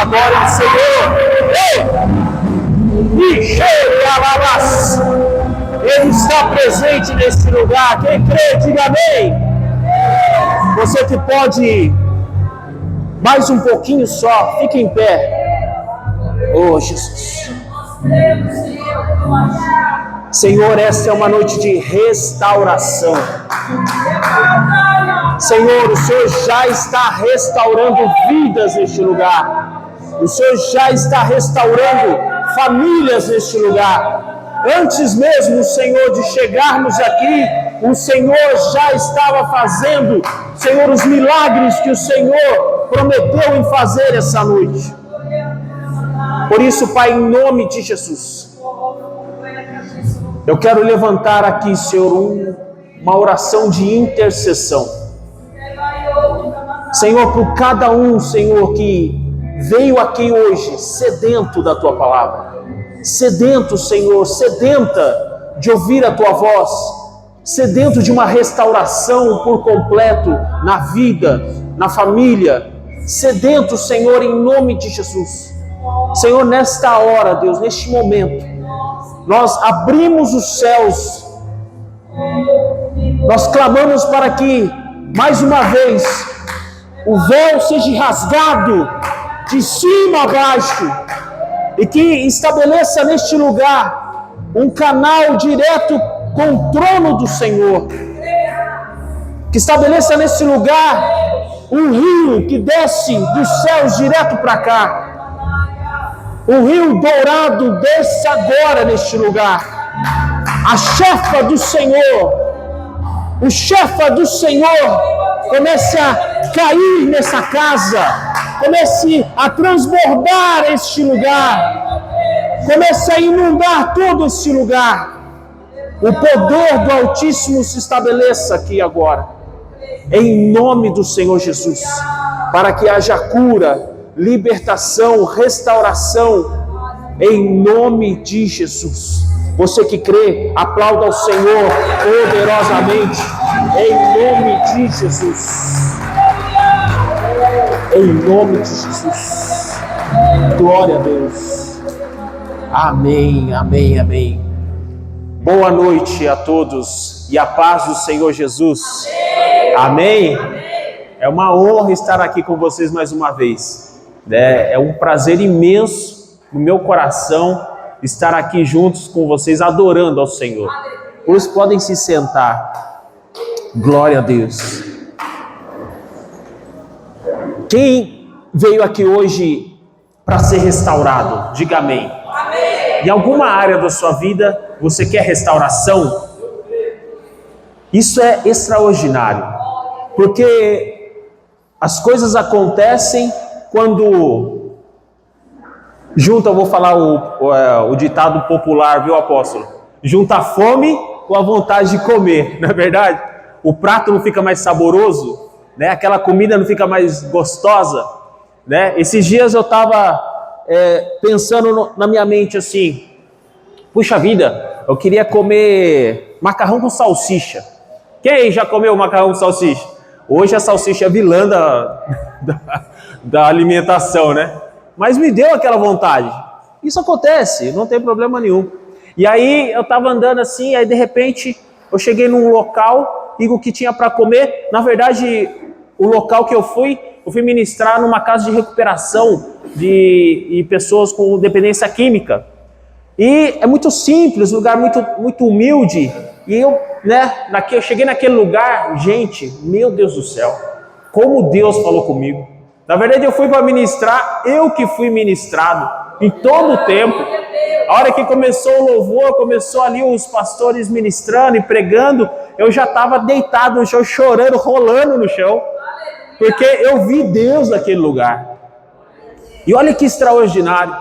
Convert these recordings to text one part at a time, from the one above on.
Agora, Senhor, Ele está presente nesse lugar. Quem crê, diga amém. Você que pode mais um pouquinho só, fique em pé. Oh, Jesus. Senhor, esta é uma noite de restauração. Senhor, o Senhor já está restaurando vidas neste lugar. O Senhor já está restaurando famílias neste lugar. Antes mesmo, Senhor, de chegarmos aqui, o Senhor já estava fazendo, Senhor, os milagres que o Senhor prometeu em fazer essa noite. Por isso, Pai, em nome de Jesus, eu quero levantar aqui, Senhor, uma oração de intercessão. Senhor, por cada um, Senhor, que veio aqui hoje sedento da Tua palavra, sedento, Senhor, sedenta de ouvir a Tua voz, sedento de uma restauração por completo na vida, na família, sedento, Senhor, em nome de Jesus. Senhor, nesta hora, Deus, neste momento, nós abrimos os céus, nós clamamos para que, mais uma vez, o véu seja rasgado de cima a baixo e que estabeleça neste lugar um canal direto com o trono do Senhor. Que estabeleça nesse lugar um rio que desce dos céus direto para cá. Um rio dourado desce agora neste lugar. A chefa do Senhor, o chefa do Senhor comece a cair nessa casa, comece a transbordar este lugar, comece a inundar todo este lugar. O poder do Altíssimo se estabeleça aqui agora, em nome do Senhor Jesus, para que haja cura, libertação, restauração, em nome de Jesus. Você que crê, aplauda ao Senhor poderosamente, em nome de Jesus. Em nome de Jesus. Glória a Deus. Amém, amém, amém. Boa noite a todos e a paz do Senhor Jesus. Amém. É uma honra estar aqui com vocês mais uma vez. É um prazer imenso no meu coração estar aqui juntos com vocês, adorando ao Senhor. Por isso podem se sentar. Glória a Deus. Quem veio aqui hoje para ser restaurado? Diga amém. Amém. Em alguma área da sua vida você quer restauração? Isso é extraordinário, porque As coisas acontecem quando junta, eu vou falar o ditado popular, viu, apóstolo? Junta a fome com a vontade de comer, não é verdade? O prato não fica mais saboroso, né? Aquela comida não fica mais gostosa, né? Esses dias eu estava pensando na minha mente assim, puxa vida, eu queria comer macarrão com salsicha. Quem aí já comeu macarrão com salsicha? Hoje a salsicha é vilã da alimentação, né? Mas me deu aquela vontade. Isso acontece, não tem problema nenhum. E aí eu estava andando assim, aí de repente eu cheguei num local e o que tinha para comer, na verdade o local que eu fui ministrar numa casa de recuperação de pessoas com dependência química. E é muito simples, lugar muito humilde. E eu, eu cheguei naquele lugar, gente, meu Deus do céu, como Deus falou comigo. Na verdade eu fui para ministrar, eu que fui ministrado em todo o tempo. A hora que começou o louvor, começou ali os pastores ministrando e pregando, eu já estava deitado no chão, chorando, rolando no chão, porque eu vi Deus naquele lugar. E olha que extraordinário,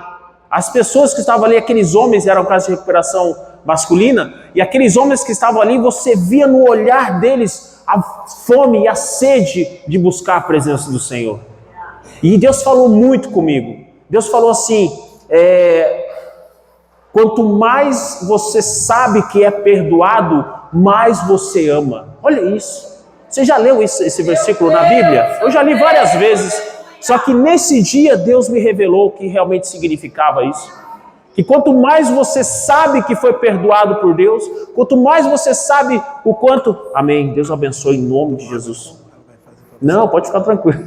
as pessoas que estavam ali, aqueles homens, eram casa de recuperação masculina, e aqueles homens que estavam ali, você via no olhar deles a fome e a sede de buscar a presença do Senhor. E Deus falou muito comigo. Deus falou assim, quanto mais você sabe que é perdoado, mais você ama. Olha isso. Você já leu esse versículo na Bíblia? Eu já li várias vezes. Só que nesse dia Deus me revelou o que realmente significava isso. Que quanto mais você sabe que foi perdoado por Deus, quanto mais você sabe o quanto... Amém. Deus abençoe em nome de Jesus. Não, pode ficar tranquilo.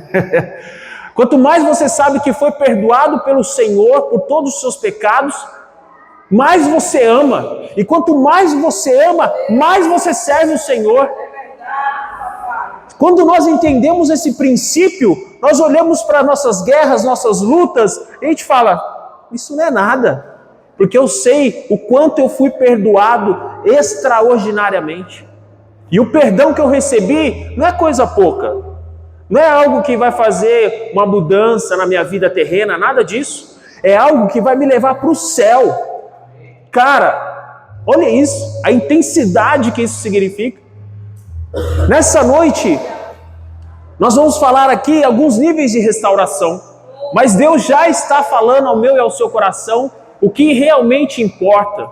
Quanto mais você sabe que foi perdoado pelo Senhor por todos os seus pecados, mais você ama. E quanto mais você ama, mais você serve o Senhor. Quando nós entendemos esse princípio, nós olhamos para nossas guerras, nossas lutas, e a gente fala, isso não é nada. Porque eu sei o quanto eu fui perdoado extraordinariamente. E o perdão que eu recebi não é coisa pouca. Não é algo que vai fazer uma mudança na minha vida terrena, nada disso. É algo que vai me levar para o céu. Cara, olha isso, a intensidade que isso significa. Nessa noite, nós vamos falar aqui alguns níveis de restauração. Mas Deus já está falando ao meu e ao seu coração o que realmente importa.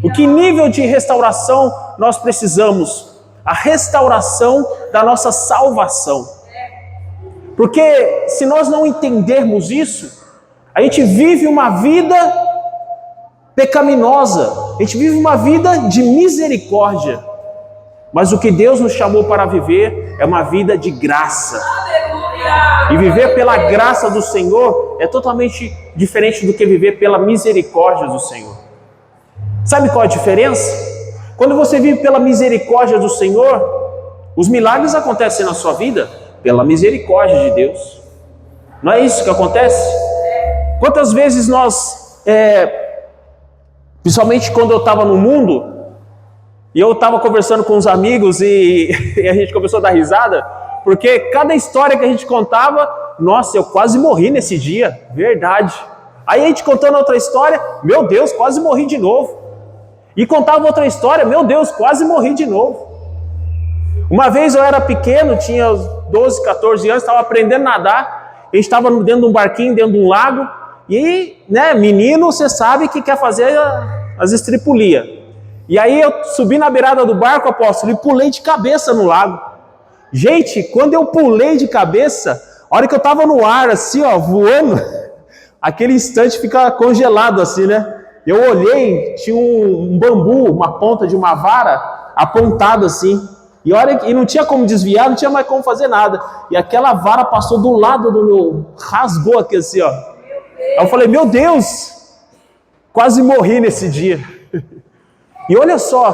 O que nível de restauração nós precisamos? A restauração da nossa salvação. Porque se nós não entendermos isso, a gente vive uma vida pecaminosa, a gente vive uma vida de misericórdia. Mas o que Deus nos chamou para viver é uma vida de graça. E viver pela graça do Senhor é totalmente diferente do que viver pela misericórdia do Senhor. Sabe qual a diferença? Quando você vive pela misericórdia do Senhor, os milagres acontecem na sua vida pela misericórdia de Deus. Não é isso que acontece? Quantas vezes nós, principalmente quando eu estava no mundo, e eu estava conversando com uns amigos e a gente começou a dar risada, porque cada história que a gente contava, nossa, eu quase morri nesse dia, verdade. Aí a gente contando outra história, meu Deus, quase morri de novo. E contava outra história, meu Deus, quase morri de novo. Uma vez eu era pequeno, tinha 12, 14 anos, estava aprendendo a nadar, a gente estava dentro de um barquinho, dentro de um lago, e, menino, você sabe que quer fazer as estripulias. E aí eu subi na beirada do barco, apóstolo, e pulei de cabeça no lago. Gente, quando eu pulei de cabeça, a hora que eu estava no ar, assim, ó, voando, aquele instante fica congelado assim, né? Eu olhei, tinha um bambu, uma ponta de uma vara, apontado assim. E não tinha como desviar, não tinha mais como fazer nada. E aquela vara passou do lado do meu, rasgou aqui assim, ó. Aí eu falei, meu Deus, quase morri nesse dia. E olha só,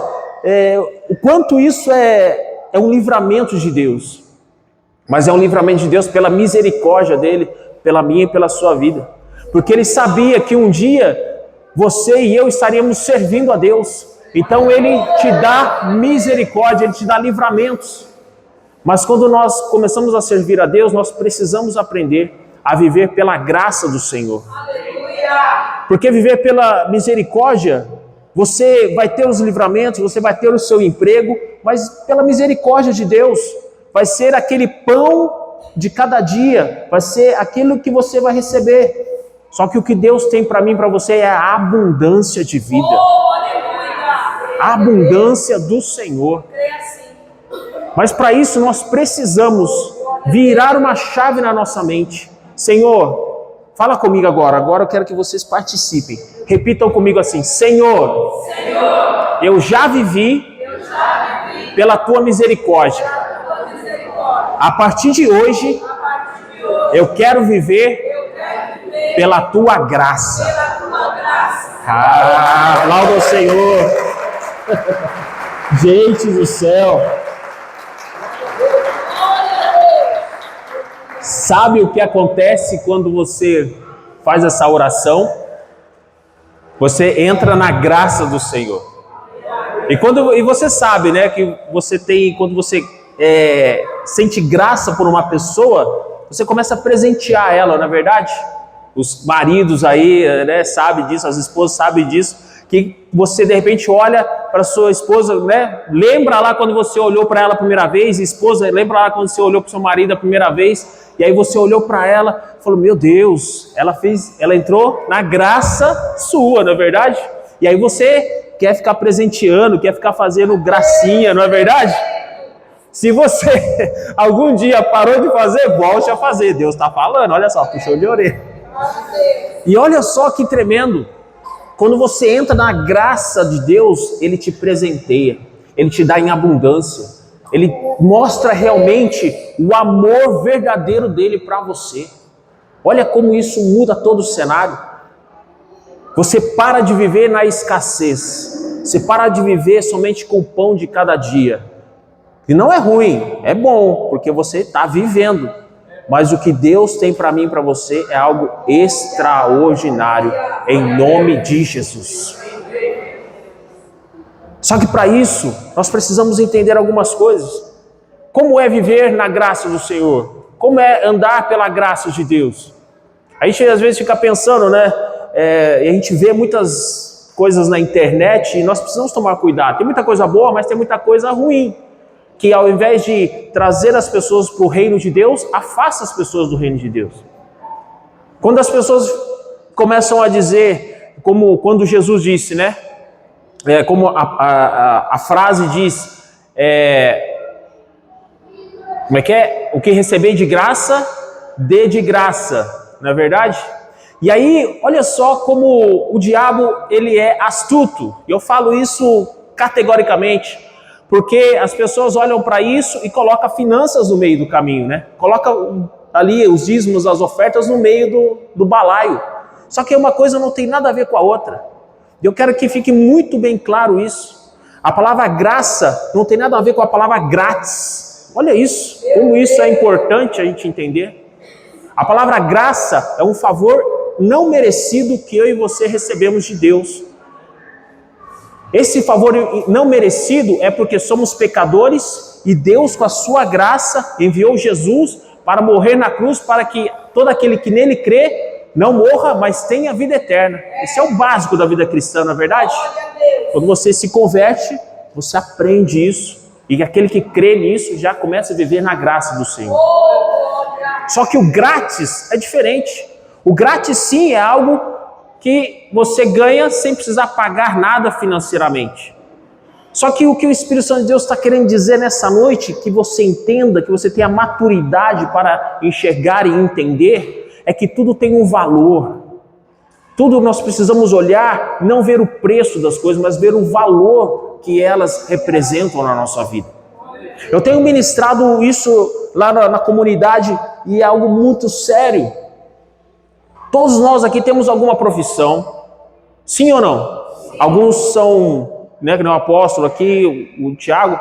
o quanto isso é um livramento de Deus. Mas é um livramento de Deus pela misericórdia dele, pela minha e pela sua vida. Porque ele sabia que um dia você e eu estaríamos servindo a Deus. Então ele te dá misericórdia, ele te dá livramentos. Mas quando nós começamos a servir a Deus, nós precisamos aprender a viver pela graça do Senhor. Porque viver pela misericórdia, você vai ter os livramentos, você vai ter o seu emprego, mas pela misericórdia de Deus, vai ser aquele pão de cada dia, vai ser aquilo que você vai receber. Só que o que Deus tem para mim e para você é a abundância de vida. A abundância do Senhor. Mas para isso nós precisamos virar uma chave na nossa mente. Senhor, fala comigo agora eu quero que vocês participem. Repitam comigo assim: Senhor, eu já vivi pela tua misericórdia. A partir de hoje, eu quero viver pela tua graça. Aplauda ao Senhor. Gente do céu. Sabe o que acontece quando você faz essa oração? Você entra na graça do Senhor. E você sabe, né, que você tem, quando você sente graça por uma pessoa, você começa a presentear ela, não é verdade? Os maridos aí, né, sabem disso, as esposas sabem disso, que você de repente olha para sua esposa, né, lembra lá quando você olhou para ela a primeira vez, esposa, lembra lá quando você olhou para o seu marido a primeira vez, e aí você olhou para ela e falou: meu Deus, ela entrou na graça sua, não é verdade? E aí você quer ficar presenteando, quer ficar fazendo gracinha, não é verdade? Se você algum dia parou de fazer, volte a fazer. Deus está falando, olha só, puxou de orelha. E olha só que tremendo. Quando você entra na graça de Deus, Ele te presenteia, Ele te dá em abundância. Ele mostra realmente o amor verdadeiro dele para você. Olha como isso muda todo o cenário. Você para de viver na escassez. Você para de viver somente com o pão de cada dia. E não é ruim, é bom, porque você está vivendo. Mas o que Deus tem para mim e para você é algo extraordinário, em nome de Jesus. Só que para isso, nós precisamos entender algumas coisas. Como é viver na graça do Senhor? Como é andar pela graça de Deus? A gente às vezes fica pensando, né? E a gente vê muitas coisas na internet e nós precisamos tomar cuidado. Tem muita coisa boa, mas tem muita coisa ruim. Que ao invés de trazer as pessoas para o reino de Deus, afasta as pessoas do reino de Deus. Quando as pessoas começam a dizer, como quando Jesus disse, né? Como a frase diz, como é que é? O que receber de graça, dê de graça, não é verdade? E aí, olha só como o diabo, ele é astuto. Eu falo isso categoricamente, porque as pessoas olham para isso e colocam finanças no meio do caminho, né? Coloca ali os dízimos, as ofertas no meio do balaio. Só que uma coisa não tem nada a ver com a outra. Eu quero que fique muito bem claro isso. A palavra graça não tem nada a ver com a palavra grátis. Olha isso, como isso é importante a gente entender. A palavra graça é um favor não merecido que eu e você recebemos de Deus. Esse favor não merecido é porque somos pecadores e Deus, com a sua graça, enviou Jesus para morrer na cruz para que todo aquele que nele crê não morra, mas tenha vida eterna. Esse é o básico da vida cristã, não é verdade? Quando você se converte, você aprende isso e aquele que crê nisso já começa a viver na graça do Senhor. Só que o grátis é diferente. O grátis sim é algo que você ganha sem precisar pagar nada financeiramente. Só que o que o Espírito Santo de Deus está querendo dizer nessa noite, que você entenda, que você tenha maturidade para enxergar e entender, é que tudo tem um valor. Tudo nós precisamos olhar, não ver o preço das coisas, mas ver o valor que elas representam na nossa vida. Eu tenho ministrado isso lá na comunidade e é algo muito sério. Todos nós aqui temos alguma profissão, sim ou não? Alguns são, né, que nem o apóstolo aqui, o Tiago,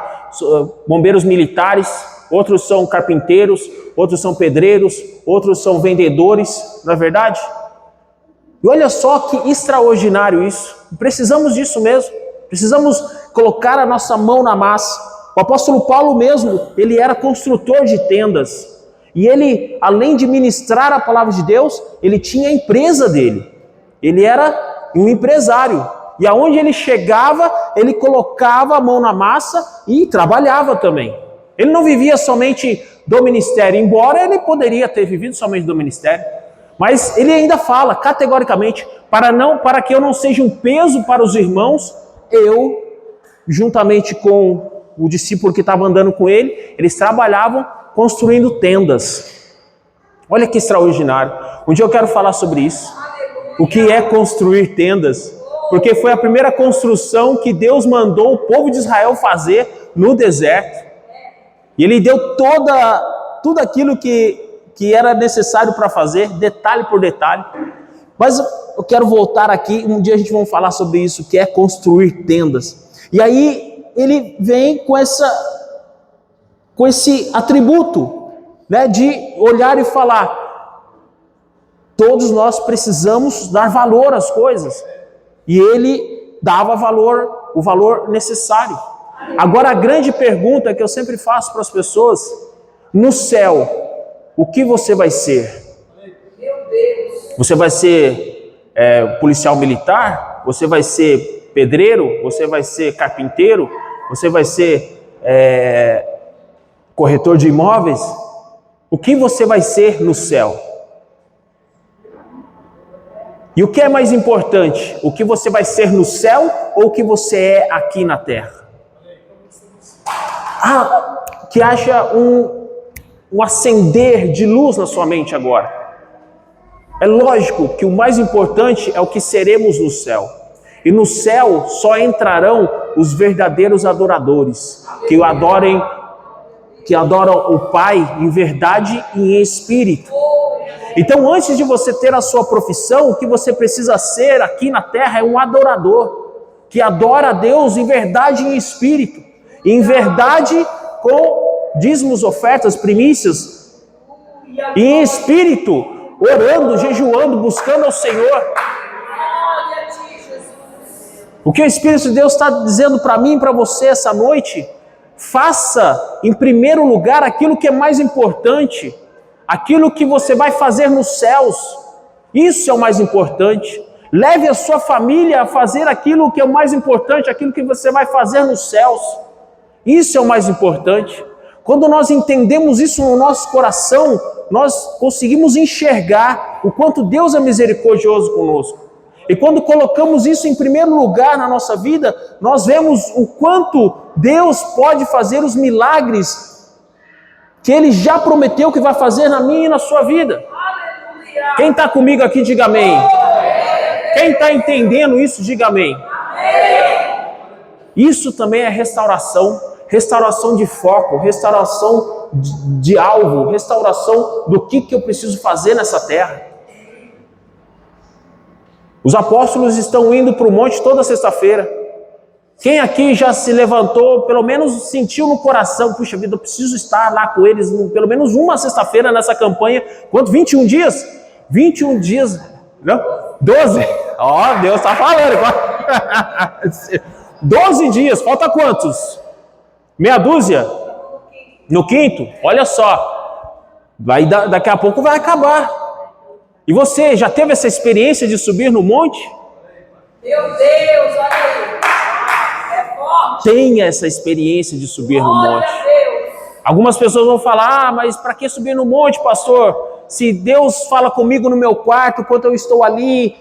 bombeiros militares, outros são carpinteiros, outros são pedreiros, outros são vendedores, não é verdade? E olha só que extraordinário isso, precisamos disso mesmo, precisamos colocar a nossa mão na massa. O apóstolo Paulo mesmo, ele era construtor de tendas. E ele, além de ministrar a palavra de Deus, ele tinha a empresa dele. Ele era um empresário. E aonde ele chegava, ele colocava a mão na massa e trabalhava também. Ele não vivia somente do ministério, embora ele poderia ter vivido somente do ministério. Mas ele ainda fala categoricamente, para que eu não seja um peso para os irmãos, eu, juntamente com o discípulo que estava andando com ele, eles trabalhavam construindo tendas. Olha que extraordinário. Um dia eu quero falar sobre isso. O que é construir tendas? Porque foi a primeira construção que Deus mandou o povo de Israel fazer no deserto. E ele deu tudo aquilo que era necessário para fazer, detalhe por detalhe. Mas eu quero voltar aqui, um dia a gente vai falar sobre isso, que é construir tendas. E aí ele vem com esse atributo, né, de olhar e falar, todos nós precisamos dar valor às coisas. E ele dava o valor necessário. Agora a grande pergunta que eu sempre faço para as pessoas, no céu, o que você vai ser? Você vai ser policial militar? Você vai ser pedreiro? Você vai ser carpinteiro? Você vai ser corretor de imóveis? O que você vai ser no céu? E o que é mais importante? O que você vai ser no céu ou o que você é aqui na terra? Que haja um acender de luz na sua mente agora. É lógico que o mais importante é o que seremos no céu. E no céu só entrarão os verdadeiros adoradores, que adoram o Pai em verdade e em espírito. Então, antes de você ter a sua profissão, o que você precisa ser aqui na terra é um adorador, que adora a Deus em verdade e em espírito. E em verdade com dízimos, ofertas, primícias, e em espírito, orando, jejuando, buscando ao Senhor. O que o Espírito de Deus está dizendo para mim e para você essa noite? Faça em primeiro lugar aquilo que é mais importante, aquilo que você vai fazer nos céus. Isso é o mais importante. Leve a sua família a fazer aquilo que é o mais importante, aquilo que você vai fazer nos céus. Isso é o mais importante. Quando nós entendemos isso no nosso coração, nós conseguimos enxergar o quanto Deus é misericordioso conosco. E quando colocamos isso em primeiro lugar na nossa vida, nós vemos o quanto Deus pode fazer os milagres que Ele já prometeu que vai fazer na minha e na sua vida. Quem está comigo aqui, diga amém. Quem está entendendo isso, diga amém. Isso também é restauração. Restauração de foco, restauração de alvo, restauração do que eu preciso fazer nessa terra. Os apóstolos estão indo para o monte toda sexta-feira. Quem aqui já se levantou, pelo menos sentiu no coração, puxa vida, eu preciso estar lá com eles, pelo menos uma sexta-feira nessa campanha. Quanto? 21 dias? 21 dias, não? 12? Ó, Deus está falando. 12 dias, falta quantos? Meia dúzia? No quinto? Olha só, daqui a pouco vai acabar. E você já teve essa experiência de subir no monte? Meu Deus, olha aí. É forte. Tenha essa experiência de subir no monte. Algumas pessoas vão falar, mas para que subir no monte, pastor? Se Deus fala comigo no meu quarto, enquanto eu estou ali,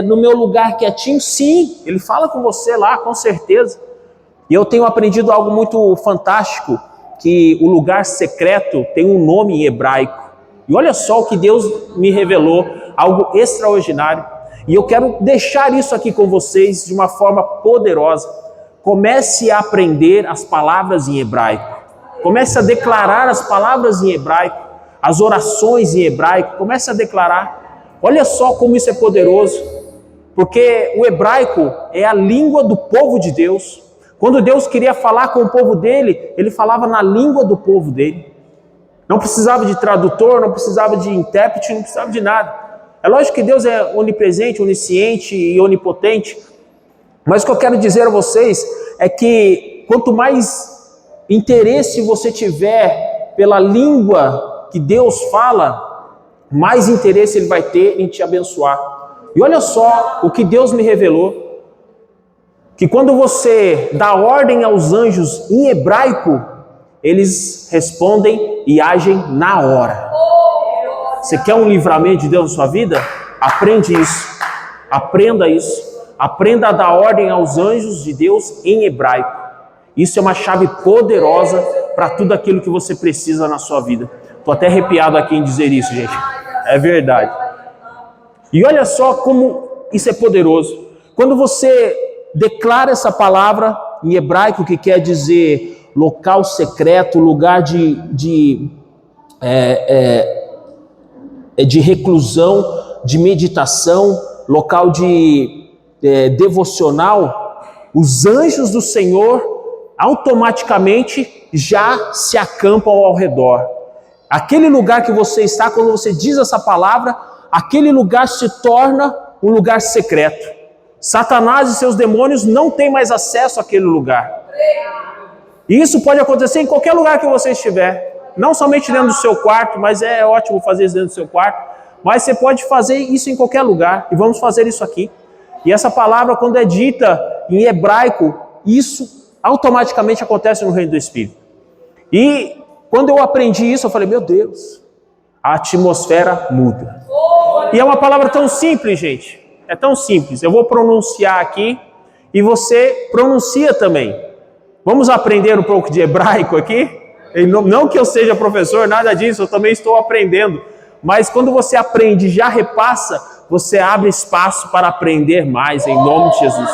no meu lugar quietinho, sim, Ele fala com você lá, com certeza. E eu tenho aprendido algo muito fantástico, que o lugar secreto tem um nome em hebraico. E olha só o que Deus me revelou, algo extraordinário. E eu quero deixar isso aqui com vocês de uma forma poderosa. Comece a aprender as palavras em hebraico. Comece a declarar as palavras em hebraico, as orações em hebraico. Comece a declarar. Olha só como isso é poderoso. Porque o hebraico é a língua do povo de Deus. Quando Deus queria falar com o povo dele, Ele falava na língua do povo dele. Não precisava de tradutor, não precisava de intérprete, não precisava de nada. É lógico que Deus é onipresente, onisciente e onipotente. Mas o que eu quero dizer a vocês é que quanto mais interesse você tiver pela língua que Deus fala, mais interesse Ele vai ter em te abençoar. E olha só o que Deus me revelou, que quando você dá ordem aos anjos em hebraico, eles respondem e agem na hora. Você quer um livramento de Deus na sua vida? Aprende isso, aprenda isso, aprenda a dar ordem aos anjos de Deus em hebraico. Isso é uma chave poderosa para tudo aquilo que você precisa na sua vida. Estou até arrepiado aqui em dizer isso, gente, é verdade. E olha só como isso é poderoso. Quando você declara essa palavra em hebraico, que quer dizer local secreto, lugar de reclusão, de meditação, local de devocional, os anjos do Senhor automaticamente já se acampam ao redor. Aquele lugar que você está, quando você diz essa palavra, aquele lugar se torna um lugar secreto. Satanás e seus demônios não têm mais acesso àquele lugar. E isso pode acontecer em qualquer lugar que você estiver. Não somente dentro do seu quarto, mas é ótimo fazer isso dentro do seu quarto. Mas você pode fazer isso em qualquer lugar. E vamos fazer isso aqui. E essa palavra, quando é dita em hebraico, isso automaticamente acontece no reino do Espírito. E quando eu aprendi isso, eu falei, meu Deus, a atmosfera muda. E é uma palavra tão simples, gente. É tão simples. Eu vou pronunciar aqui e você pronuncia também. Vamos aprender um pouco de hebraico aqui? Não que eu seja professor, nada disso, eu também estou aprendendo. Mas quando você aprende e já repassa, você abre espaço para aprender mais, em nome de Jesus.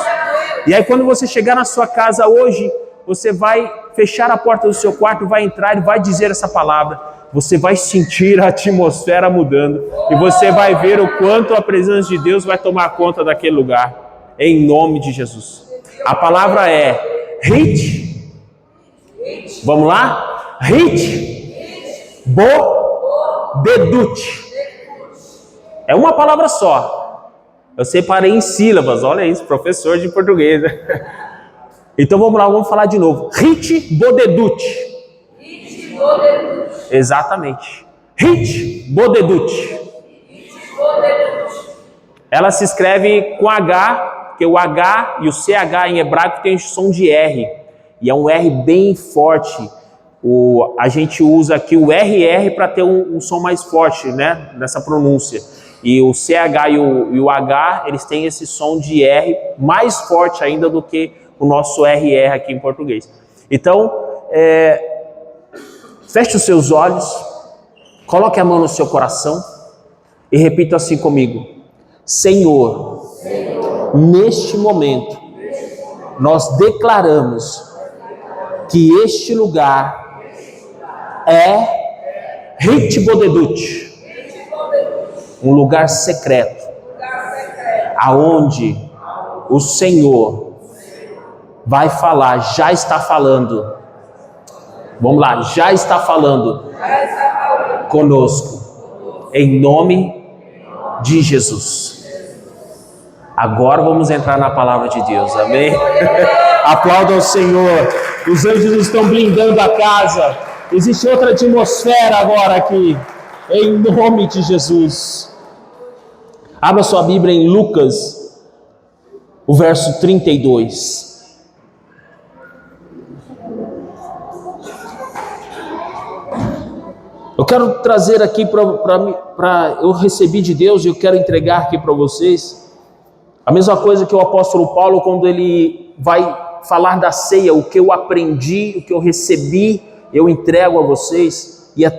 E aí quando você chegar na sua casa hoje, você vai fechar a porta do seu quarto, vai entrar e vai dizer essa palavra. Você vai sentir a atmosfera mudando. E você vai ver o quanto a presença de Deus vai tomar conta daquele lugar. Em nome de Jesus. A palavra é hit. Vamos lá? Hit. Bodedut. É uma palavra só. Eu separei em sílabas. Olha isso, professor de português. Então vamos lá, vamos falar de novo. Hit bodedut. Hit bodedut. Exatamente. Hit bodedut. Hit bodedut. Ela se escreve com H, porque o H e o CH em hebraico tem o som de R. E é um R bem forte. A gente usa aqui o RR para ter um som mais forte, né, nessa pronúncia. E o CH e o H, eles têm esse som de R mais forte ainda do que o nosso RR aqui em português. Então, feche os seus olhos, coloque a mão no seu coração e repita assim comigo. Senhor, neste momento, nós declaramos que este lugar é Hit Bodedut, um lugar secreto, aonde o Senhor vai falar, já está falando. Vamos lá, já está falando conosco, em nome de Jesus. Agora vamos entrar na palavra de Deus, amém? Aplauda o Senhor. Os anjos estão blindando a casa. Existe outra atmosfera agora aqui, em nome de Jesus. Abra sua Bíblia em Lucas, o verso 32. Eu quero trazer aqui eu recebi de Deus e eu quero entregar aqui para vocês a mesma coisa que o apóstolo Paulo, quando ele vai falar da ceia, o que eu aprendi, o que eu recebi, eu entrego a vocês. E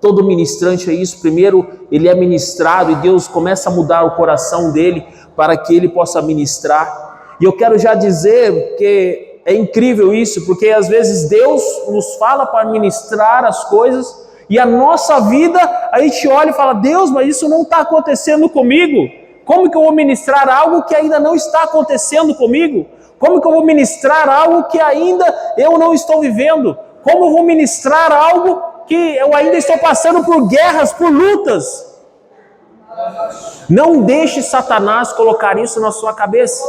todo ministrante é isso. Primeiro ele é ministrado e Deus começa a mudar o coração dele para que ele possa ministrar. E eu quero já dizer que é incrível isso, porque às vezes Deus nos fala para ministrar as coisas e a nossa vida, a gente olha e fala, Deus, mas isso não está acontecendo comigo. Como que eu vou ministrar algo que ainda não está acontecendo comigo? Como que eu vou ministrar algo que ainda eu não estou vivendo? Como eu vou ministrar algo que eu ainda estou passando por guerras, por lutas? Não deixe Satanás colocar isso na sua cabeça.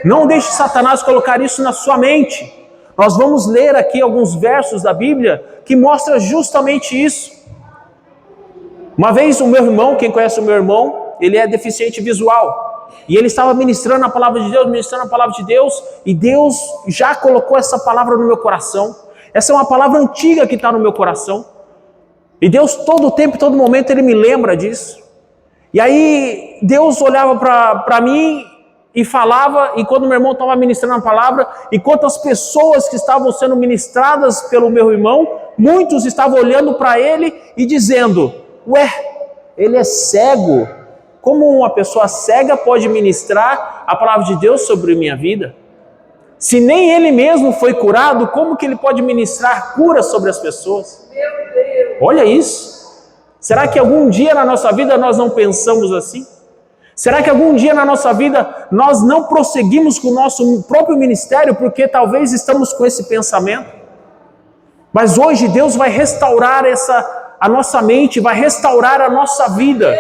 Não deixe Satanás colocar isso na sua mente. Nós vamos ler aqui alguns versos da Bíblia que mostram justamente isso. Uma vez o meu irmão, quem conhece o meu irmão, ele é deficiente visual. E ele estava ministrando a palavra de Deus, e Deus já colocou essa palavra no meu coração. Essa é uma palavra antiga que está no meu coração. E Deus, todo tempo, todo momento, Ele me lembra disso. E aí, Deus olhava para mim e falava, e quando meu irmão estava ministrando a palavra, enquanto as pessoas que estavam sendo ministradas pelo meu irmão, muitos estavam olhando para ele e dizendo: ué, ele é cego? Como uma pessoa cega pode ministrar a palavra de Deus sobre minha vida? Se nem ele mesmo foi curado, como que ele pode ministrar cura sobre as pessoas? Meu Deus. Olha isso. Será que algum dia na nossa vida nós não pensamos assim? Será que algum dia na nossa vida nós não prosseguimos com o nosso próprio ministério porque talvez estamos com esse pensamento? Mas hoje Deus vai restaurar a nossa mente, vai restaurar a nossa vida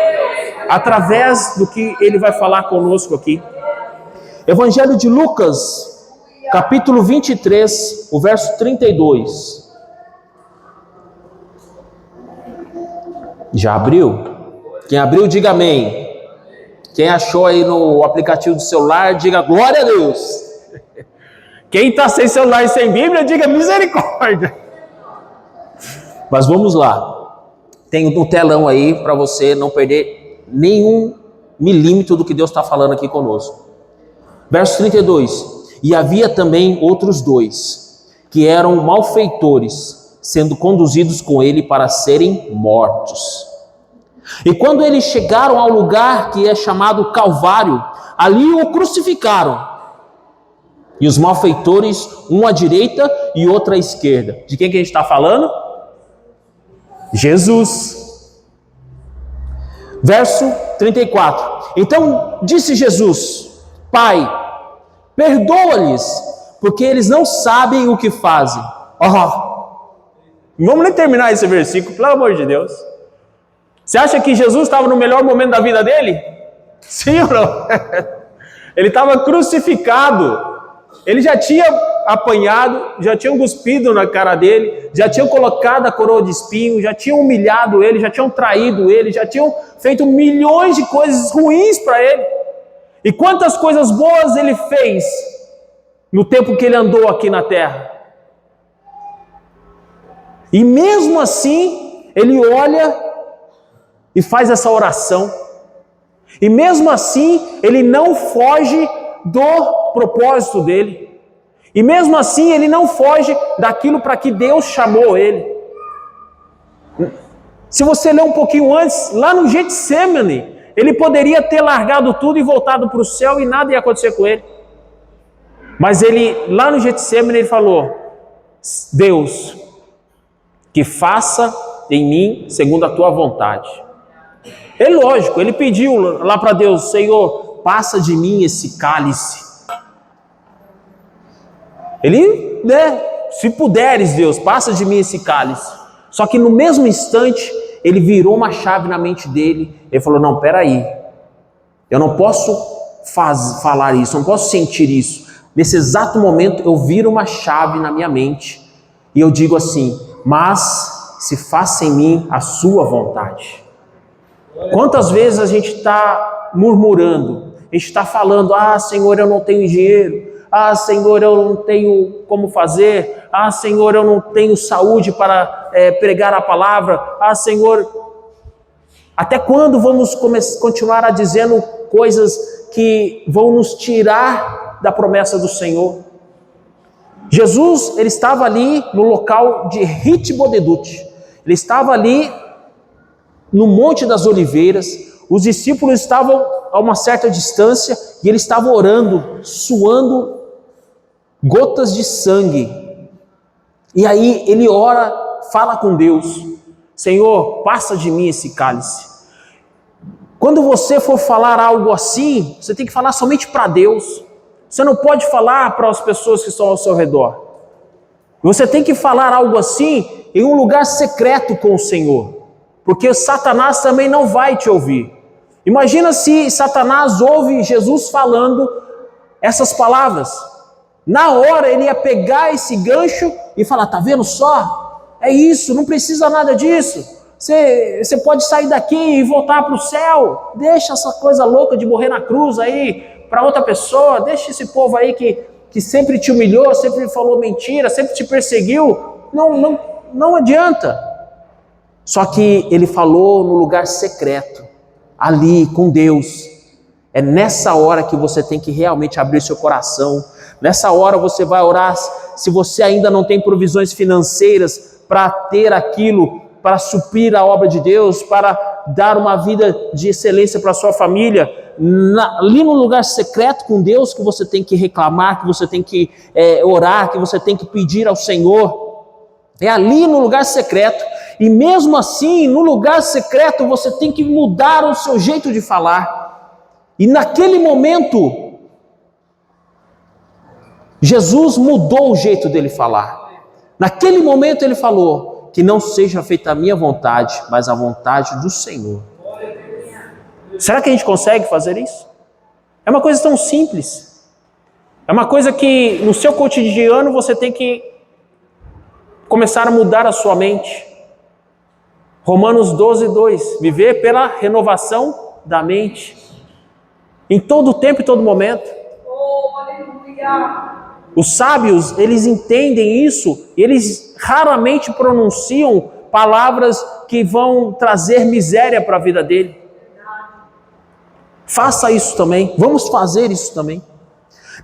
através do que Ele vai falar conosco aqui. Evangelho de Lucas, capítulo 23, o verso 32. Já abriu? Quem abriu, diga amém. Quem achou aí no aplicativo do celular, diga glória a Deus. Quem está sem celular e sem Bíblia, diga misericórdia. Mas vamos lá. Tem um telão aí para você não perder nenhum milímetro do que Deus está falando aqui conosco. Verso 32. E havia também outros dois, que eram malfeitores, sendo conduzidos com ele para serem mortos. E quando eles chegaram ao lugar que é chamado Calvário, ali o crucificaram. E os malfeitores, um à direita e outro à esquerda. De quem que a gente está falando? Jesus. Verso 34. Então disse Jesus: Pai, perdoa-lhes, porque eles não sabem o que fazem. Vamos nem terminar esse versículo, pelo amor de Deus. Você acha que Jesus estava no melhor momento da vida dele? Sim ou não? Ele estava crucificado. Ele já tinha apanhado, já tinham cuspido na cara dele, já tinham colocado a coroa de espinho, já tinham humilhado ele, já tinham traído ele, já tinham feito milhões de coisas ruins para ele. E quantas coisas boas ele fez no tempo que ele andou aqui na terra. E mesmo assim, ele olha e faz essa oração. E mesmo assim, ele não foge do propósito dele. E mesmo assim, ele não foge daquilo para que Deus chamou ele. Se você ler um pouquinho antes, lá no Getsemane, ele poderia ter largado tudo e voltado para o céu e nada ia acontecer com ele. Mas ele, lá no Getsemane, ele falou: Deus, que faça em mim segundo a tua vontade. É lógico, ele pediu lá para Deus: Senhor, passa de mim esse cálice. Ele, se puderes, Deus, passa de mim esse cálice. Só que no mesmo instante, ele virou uma chave na mente dele. Ele falou: não, peraí, eu não posso falar isso, eu não posso sentir isso. Nesse exato momento, eu viro uma chave na minha mente e eu digo assim: mas se faça em mim a sua vontade. Quantas vezes a gente está murmurando, a gente está falando: ah, Senhor, eu não tenho dinheiro, ah, Senhor, eu não tenho como fazer, ah, Senhor, eu não tenho saúde para pregar a palavra, ah, Senhor. Até quando vamos continuar a dizendo coisas que vão nos tirar da promessa do Senhor? Jesus, ele estava ali no local de Ritbodedut, ele estava ali no Monte das Oliveiras, os discípulos estavam a uma certa distância e ele estava orando, suando gotas de sangue. E aí ele ora, fala com Deus: Senhor, passa de mim esse cálice. Quando você for falar algo assim, você tem que falar somente para Deus. Você não pode falar para as pessoas que estão ao seu redor. Você tem que falar algo assim em um lugar secreto com o Senhor, porque Satanás também não vai te ouvir. Imagina se Satanás ouve Jesus falando essas palavras. Na hora ele ia pegar esse gancho e falar: tá vendo só? É isso, não precisa nada disso. Você pode sair daqui e voltar para o céu. Deixa essa coisa louca de morrer na cruz aí para outra pessoa. Deixa esse povo aí que sempre te humilhou, sempre falou mentira, sempre te perseguiu. Não adianta. Só que ele falou no lugar secreto, ali com Deus. É nessa hora que você tem que realmente abrir seu coração. Nessa hora você vai orar. Se você ainda não tem provisões financeiras para ter aquilo, para suprir a obra de Deus, para dar uma vida de excelência para a sua família, ali no lugar secreto com Deus que você tem que reclamar, que você tem que orar, que você tem que pedir ao Senhor. É ali no lugar secreto. E mesmo assim, no lugar secreto, você tem que mudar o seu jeito de falar. E naquele momento, Jesus mudou o jeito dele falar. Naquele momento ele falou: que não seja feita a minha vontade, mas a vontade do Senhor. Será que a gente consegue fazer isso? É uma coisa tão simples. É uma coisa que no seu cotidiano você tem que começar a mudar a sua mente. Romanos 12:2, viver pela renovação da mente. Em todo tempo e todo momento. Oh, aleluia. Os sábios, eles entendem isso, eles raramente pronunciam palavras que vão trazer miséria para a vida dele. Faça isso também, vamos fazer isso também.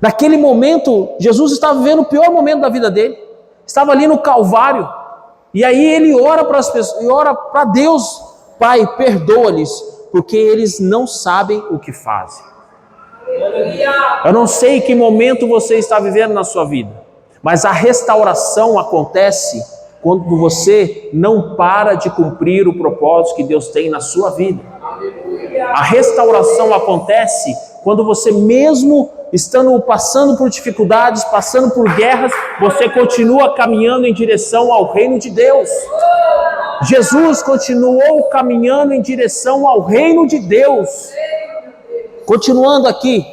Naquele momento, Jesus estava vivendo o pior momento da vida dele, estava ali no Calvário, e aí ele ora para as pessoas, e ora para Deus: Pai, perdoa-lhes, porque eles não sabem o que fazem. Eu não sei que momento você está vivendo na sua vida, mas a restauração acontece quando você não para de cumprir o propósito que Deus tem na sua vida. A restauração acontece quando você, mesmo passando por dificuldades, passando por guerras, você continua caminhando em direção ao reino de Deus. Jesus continuou caminhando em direção ao reino de Deus. Continuando aqui: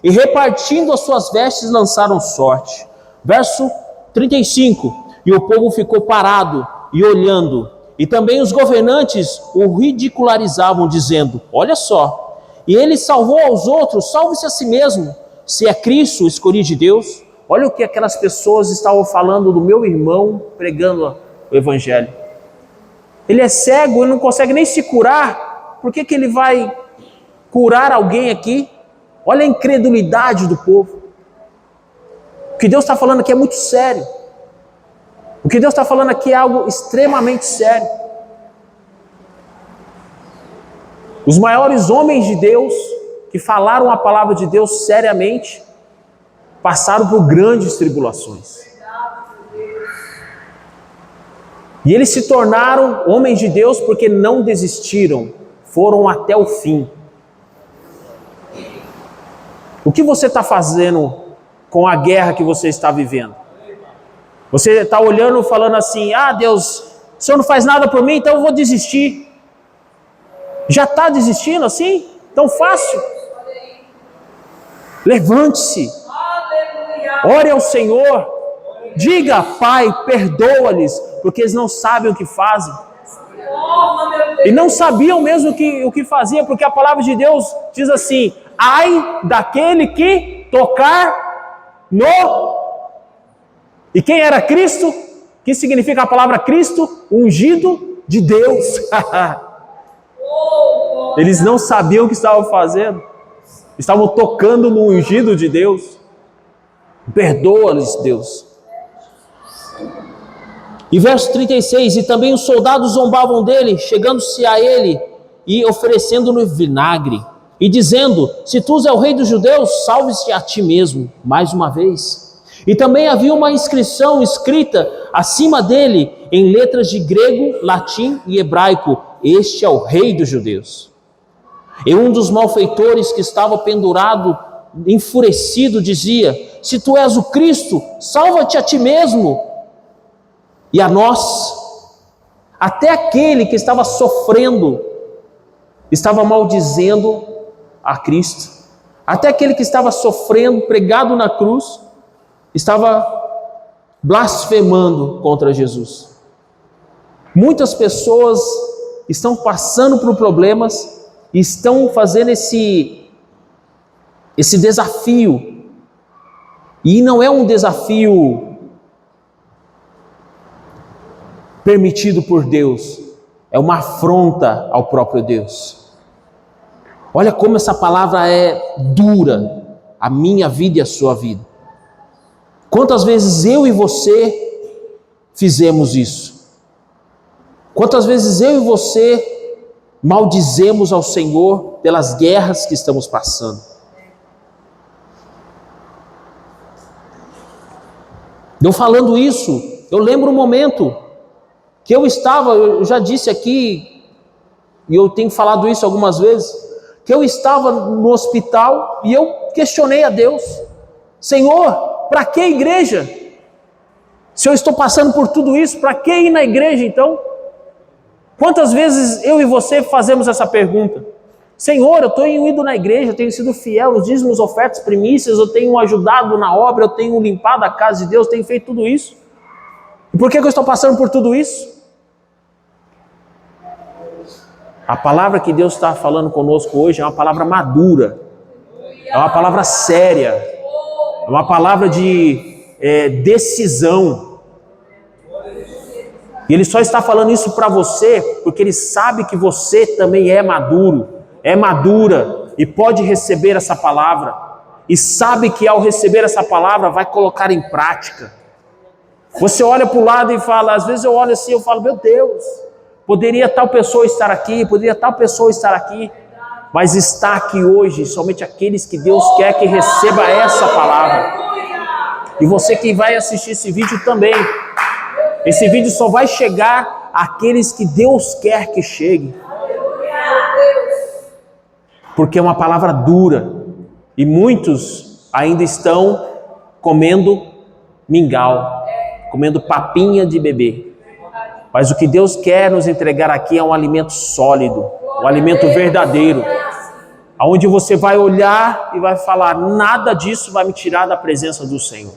e repartindo as suas vestes lançaram sorte. Verso 35, e o povo ficou parado e olhando, e também os governantes o ridicularizavam, dizendo: olha só, e ele salvou aos outros, salve-se a si mesmo, se é Cristo, o escolhido de Deus. Olha o que aquelas pessoas estavam falando do meu irmão pregando o evangelho. Ele é cego, ele não consegue nem se curar, por que ele vai curar alguém aqui? Olha a incredulidade do povo. O que Deus está falando aqui é muito sério. O que Deus está falando aqui é algo extremamente sério. Os maiores homens de Deus, que falaram a palavra de Deus seriamente, passaram por grandes tribulações. E eles se tornaram homens de Deus porque não desistiram, foram até o fim. O que você está fazendo com a guerra que você está vivendo? Você está olhando e falando assim: ah, Deus, o Senhor não faz nada por mim, então eu vou desistir. Já está desistindo assim? Tão fácil? Levante-se, ore ao Senhor, diga: Pai, perdoa-lhes, porque eles não sabem o que fazem. E não sabiam mesmo o que fazia, porque a palavra de Deus diz assim: ai daquele que tocar no... E quem era Cristo? O que significa a palavra Cristo? Ungido de Deus. Eles não sabiam o que estavam fazendo, estavam tocando no ungido de Deus. Perdoa-lhes, Deus. E verso 36, e também os soldados zombavam dele, chegando-se a ele e oferecendo-lhe vinagre, e dizendo: se tu és o rei dos judeus, salve-se a ti mesmo. Mais uma vez. E também havia uma inscrição escrita acima dele, em letras de grego, latim e hebraico: este é o rei dos judeus. E um dos malfeitores que estava pendurado, enfurecido, dizia: se tu és o Cristo, salva-te a ti mesmo e a nós. Até aquele que estava sofrendo estava maldizendo a Cristo. Até aquele que estava sofrendo, pregado na cruz, estava blasfemando contra Jesus. Muitas pessoas estão passando por problemas e estão fazendo esse desafio. E não é um desafio permitido por Deus, é uma afronta ao próprio Deus. Olha como essa palavra é dura, a minha vida e a sua vida. Quantas vezes eu e você fizemos isso? Quantas vezes eu e você maldizemos ao Senhor pelas guerras que estamos passando? Eu falando isso, eu lembro um momento que eu já disse aqui, e eu tenho falado isso algumas vezes, que eu estava no hospital e eu questionei a Deus: Senhor, para que igreja? Se eu estou passando por tudo isso, para que ir na igreja então? Quantas vezes eu e você fazemos essa pergunta? Senhor, eu tenho ido na igreja, eu tenho sido fiel nos dízimos, ofertas, primícias, eu tenho ajudado na obra, eu tenho limpado a casa de Deus, tenho feito tudo isso. E por que eu estou passando por tudo isso? A palavra que Deus está falando conosco hoje é uma palavra madura, é uma palavra séria, é uma palavra de decisão. E Ele só está falando isso para você porque Ele sabe que você também é maduro, é madura e pode receber essa palavra. E sabe que ao receber essa palavra vai colocar em prática. Você olha para o lado e fala, às vezes eu olho assim, eu falo, meu Deus, poderia tal pessoa estar aqui, poderia tal pessoa estar aqui, mas está aqui hoje somente aqueles que Deus quer que receba essa palavra. E você que vai assistir esse vídeo também, esse vídeo só vai chegar àqueles que Deus quer que chegue, porque é uma palavra dura, e muitos ainda estão comendo mingau, comendo papinha de bebê. Mas o que Deus quer nos entregar aqui é um alimento sólido, um alimento verdadeiro, onde você vai olhar e vai falar, nada disso vai me tirar da presença do Senhor.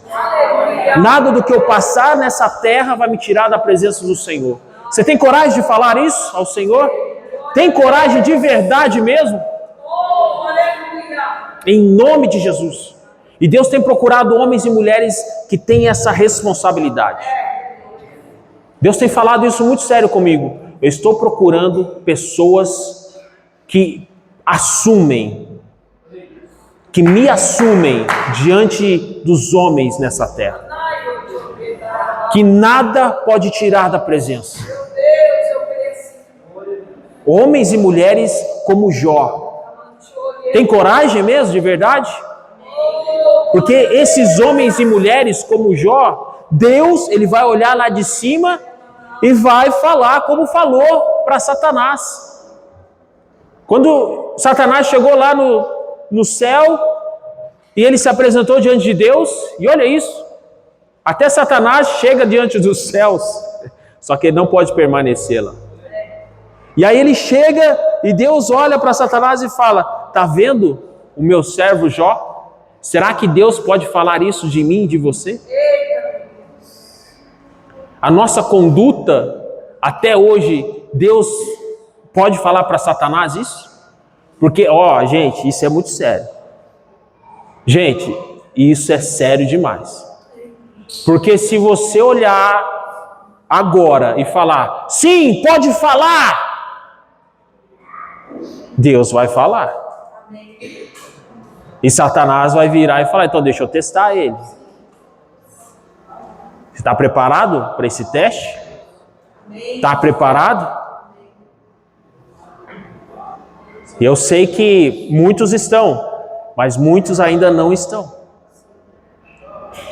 Nada do que eu passar nessa terra vai me tirar da presença do Senhor. Você tem coragem de falar isso ao Senhor? Tem coragem de verdade mesmo? Em nome de Jesus. E Deus tem procurado homens e mulheres que têm essa responsabilidade. Deus tem falado isso muito sério comigo. Eu estou procurando pessoas que me assumem diante dos homens nessa terra. Que nada pode tirar da presença. Homens e mulheres como Jó. Tem coragem mesmo, de verdade? Porque esses homens e mulheres como Jó, Deus, Ele vai olhar lá de cima e vai falar como falou para Satanás. Quando Satanás chegou lá no céu e ele se apresentou diante de Deus, e olha isso, até Satanás chega diante dos céus, só que ele não pode permanecer lá. E aí ele chega e Deus olha para Satanás e fala, tá vendo o meu servo Jó? Será que Deus pode falar isso de mim e de você? A nossa conduta, até hoje, Deus pode falar para Satanás isso? Porque, gente, isso é muito sério. Gente, isso é sério demais. Porque se você olhar agora e falar, sim, pode falar, Deus vai falar. E Satanás vai virar e falar, então deixa eu testar ele. Você está preparado para esse teste? Está preparado? Eu sei que muitos estão, mas muitos ainda não estão.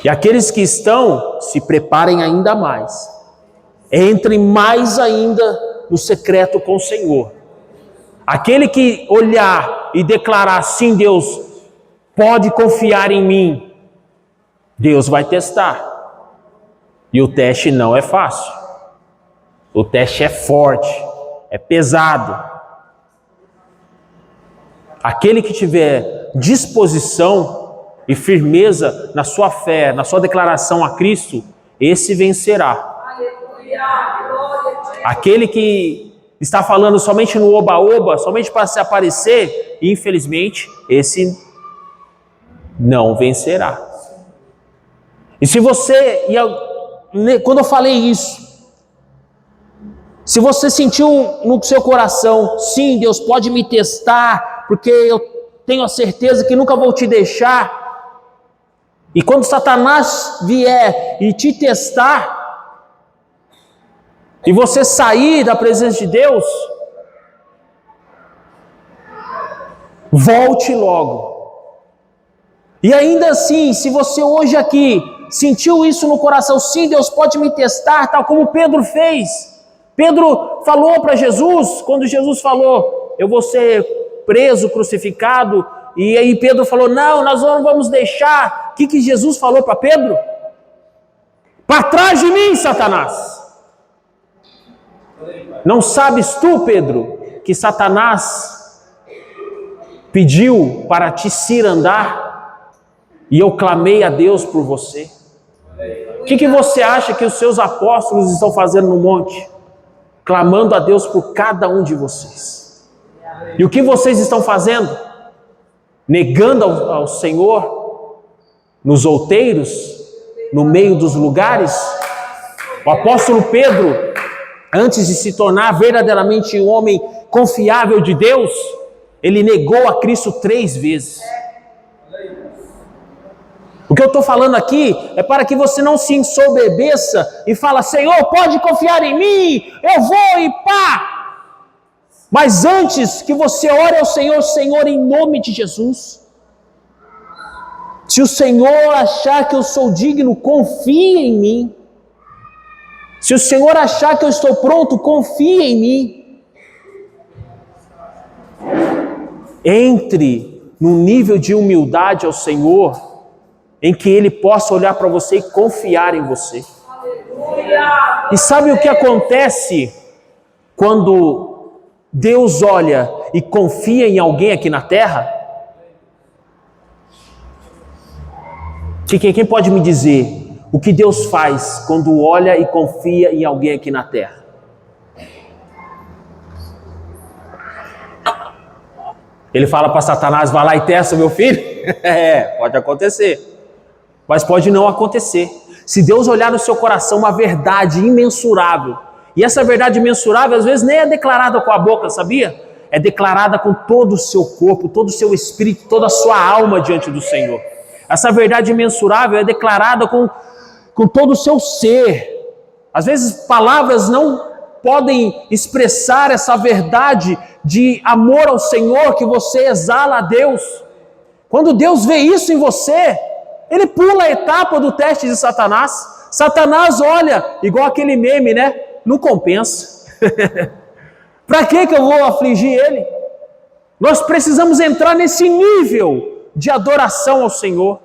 E aqueles que estão, se preparem ainda mais. Entrem mais ainda no secreto com o Senhor. Aquele que olhar e declarar, sim, Deus, pode confiar em mim, Deus vai testar. E o teste não é fácil. O teste é forte, é pesado. Aquele que tiver disposição e firmeza na sua fé, na sua declaração a Cristo, esse vencerá. Aleluia. Glória a Deus. Aquele que está falando somente no oba-oba, somente para se aparecer, infelizmente, esse não vencerá. E se você, quando eu falei isso, se você sentiu no seu coração, sim, Deus pode me testar, porque eu tenho a certeza que nunca vou te deixar. E quando Satanás vier e te testar, e você sair da presença de Deus, volte logo. E ainda assim, se você hoje aqui sentiu isso no coração, sim, Deus pode me testar, tal como Pedro fez. Pedro falou para Jesus, quando Jesus falou, eu vou ser preso, crucificado, e aí Pedro falou, não, nós não vamos deixar. O que Jesus falou para Pedro? Para trás de mim, Satanás. Não sabes tu, Pedro, que Satanás pediu para te cirandar e eu clamei a Deus por você? O que você acha que os seus apóstolos estão fazendo no monte? Clamando a Deus por cada um de vocês. E o que vocês estão fazendo? Negando ao Senhor nos outeiros, no meio dos lugares? O apóstolo Pedro, antes de se tornar verdadeiramente um homem confiável de Deus, ele negou a Cristo 3 vezes. O que eu estou falando aqui é para que você não se ensoberbeça e fala, Senhor, pode confiar em mim, eu vou e pá. Mas antes que você ore ao Senhor, Senhor, em nome de Jesus, se o Senhor achar que eu sou digno, confie em mim. Se o Senhor achar que eu estou pronto, confie em mim. Entre no nível de humildade ao Senhor, em que Ele possa olhar para você e confiar em você. Aleluia. E sabe o que acontece quando Deus olha e confia em alguém aqui na terra? Quem pode me dizer o que Deus faz quando olha e confia em alguém aqui na terra? Ele fala para Satanás, vai lá e testa meu filho? Pode acontecer. Mas pode não acontecer. Se Deus olhar no seu coração uma verdade imensurável, e essa verdade imensurável às vezes nem é declarada com a boca, sabia? É declarada com todo o seu corpo, todo o seu espírito, toda a sua alma diante do Senhor. Essa verdade imensurável é declarada com todo o seu ser. Às vezes palavras não podem expressar essa verdade de amor ao Senhor que você exala a Deus. Quando Deus vê isso em você, Ele pula a etapa do teste de Satanás. Satanás olha, igual aquele meme, né? Não compensa. Para que eu vou afligir ele? Nós precisamos entrar nesse nível de adoração ao Senhor.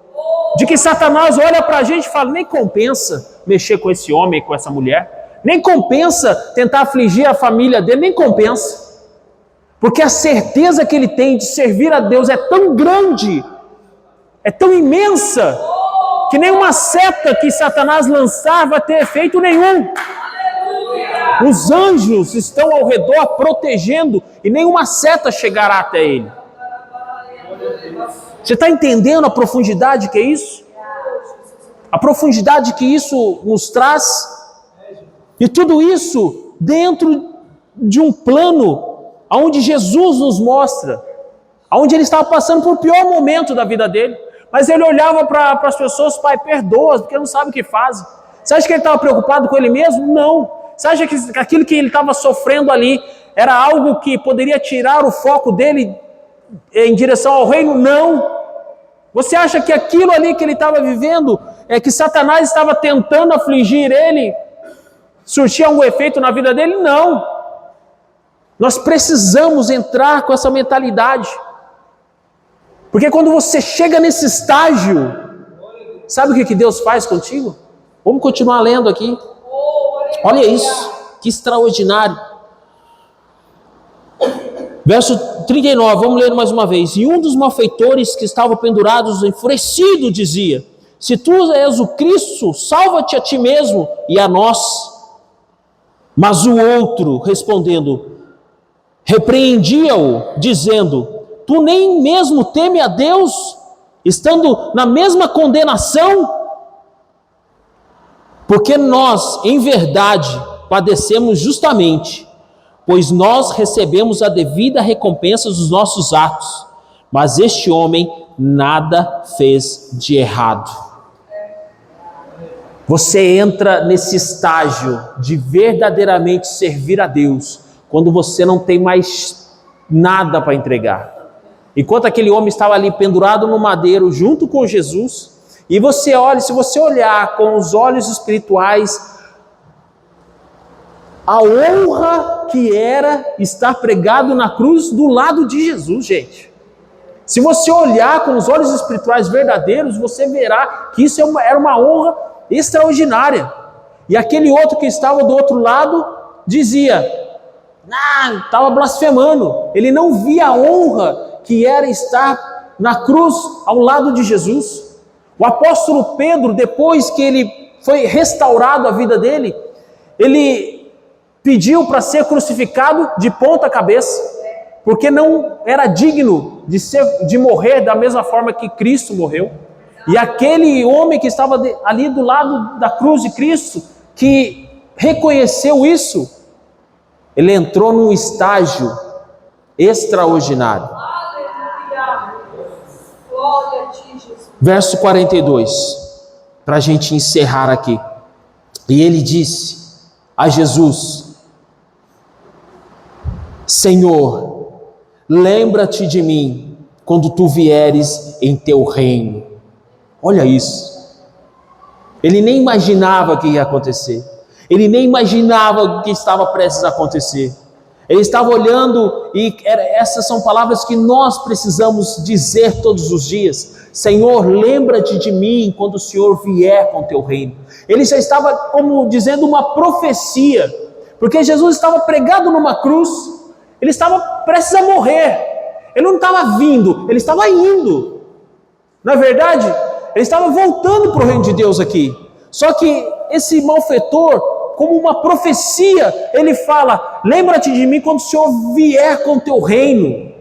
De que Satanás olha para a gente e fala, nem compensa mexer com esse homem, com essa mulher. Nem compensa tentar afligir a família dele, nem compensa. Porque a certeza que ele tem de servir a Deus é tão grande, é tão imensa, que nenhuma seta que Satanás lançar vai ter efeito nenhum. Os anjos estão ao redor protegendo e nenhuma seta chegará até ele. Você está entendendo a profundidade que é isso? A profundidade que isso nos traz? E tudo isso dentro de um plano onde Jesus nos mostra, onde ele estava passando por o pior momento da vida dele. Mas ele olhava para as pessoas, Pai, perdoa, porque não sabe o que fazem. Você acha que ele estava preocupado com ele mesmo? Não. Você acha que aquilo que ele estava sofrendo ali era algo que poderia tirar o foco dele em direção ao reino? Não. Você acha que aquilo ali que ele estava vivendo, que Satanás estava tentando afligir ele, surtir algum efeito na vida dele? Não. Nós precisamos entrar com essa mentalidade. Porque quando você chega nesse estágio, sabe o que Deus faz contigo? Vamos continuar lendo aqui. Olha isso, que extraordinário. Verso 39, vamos ler mais uma vez. E um dos malfeitores que estavam pendurados, enfurecido, dizia: se tu és o Cristo, salva-te a ti mesmo e a nós. Mas o outro, respondendo, repreendia-o, dizendo: tu nem mesmo teme a Deus, estando na mesma condenação? Porque nós, em verdade, padecemos justamente, pois nós recebemos a devida recompensa dos nossos atos, mas este homem nada fez de errado. Você entra nesse estágio de verdadeiramente servir a Deus, quando você não tem mais nada para entregar. Enquanto aquele homem estava ali pendurado no madeiro junto com Jesus, e você olha, se você olhar com os olhos espirituais, a honra que era estar pregado na cruz do lado de Jesus, gente. Se você olhar com os olhos espirituais verdadeiros, você verá que isso era uma honra extraordinária. E aquele outro que estava do outro lado dizia, estava blasfemando. Ele não via a honra que era estar na cruz ao lado de Jesus. O apóstolo Pedro, depois que ele foi restaurado a vida dele, ele pediu para ser crucificado de ponta cabeça, porque não era digno de morrer da mesma forma que Cristo morreu. E aquele homem que estava ali do lado da cruz de Cristo, que reconheceu isso, ele entrou num estágio extraordinário. Aleluia. Glória a ti, Jesus. Verso 42, para a gente encerrar aqui. E ele disse a Jesus: Senhor, lembra-te de mim quando tu vieres em teu reino. Olha isso. Ele nem imaginava o que ia acontecer. Ele nem imaginava o que estava prestes a acontecer. Ele estava olhando, e essas são palavras que nós precisamos dizer todos os dias. Senhor, lembra-te de mim quando o Senhor vier com teu reino. Ele já estava como dizendo uma profecia, porque Jesus estava pregado numa cruz, ele estava prestes a morrer. Ele não estava vindo, ele estava indo. Na verdade, ele estava voltando para o reino de Deus aqui. Só que esse malfeitor, como uma profecia, ele fala: lembra-te de mim quando o Senhor vier com o teu reino.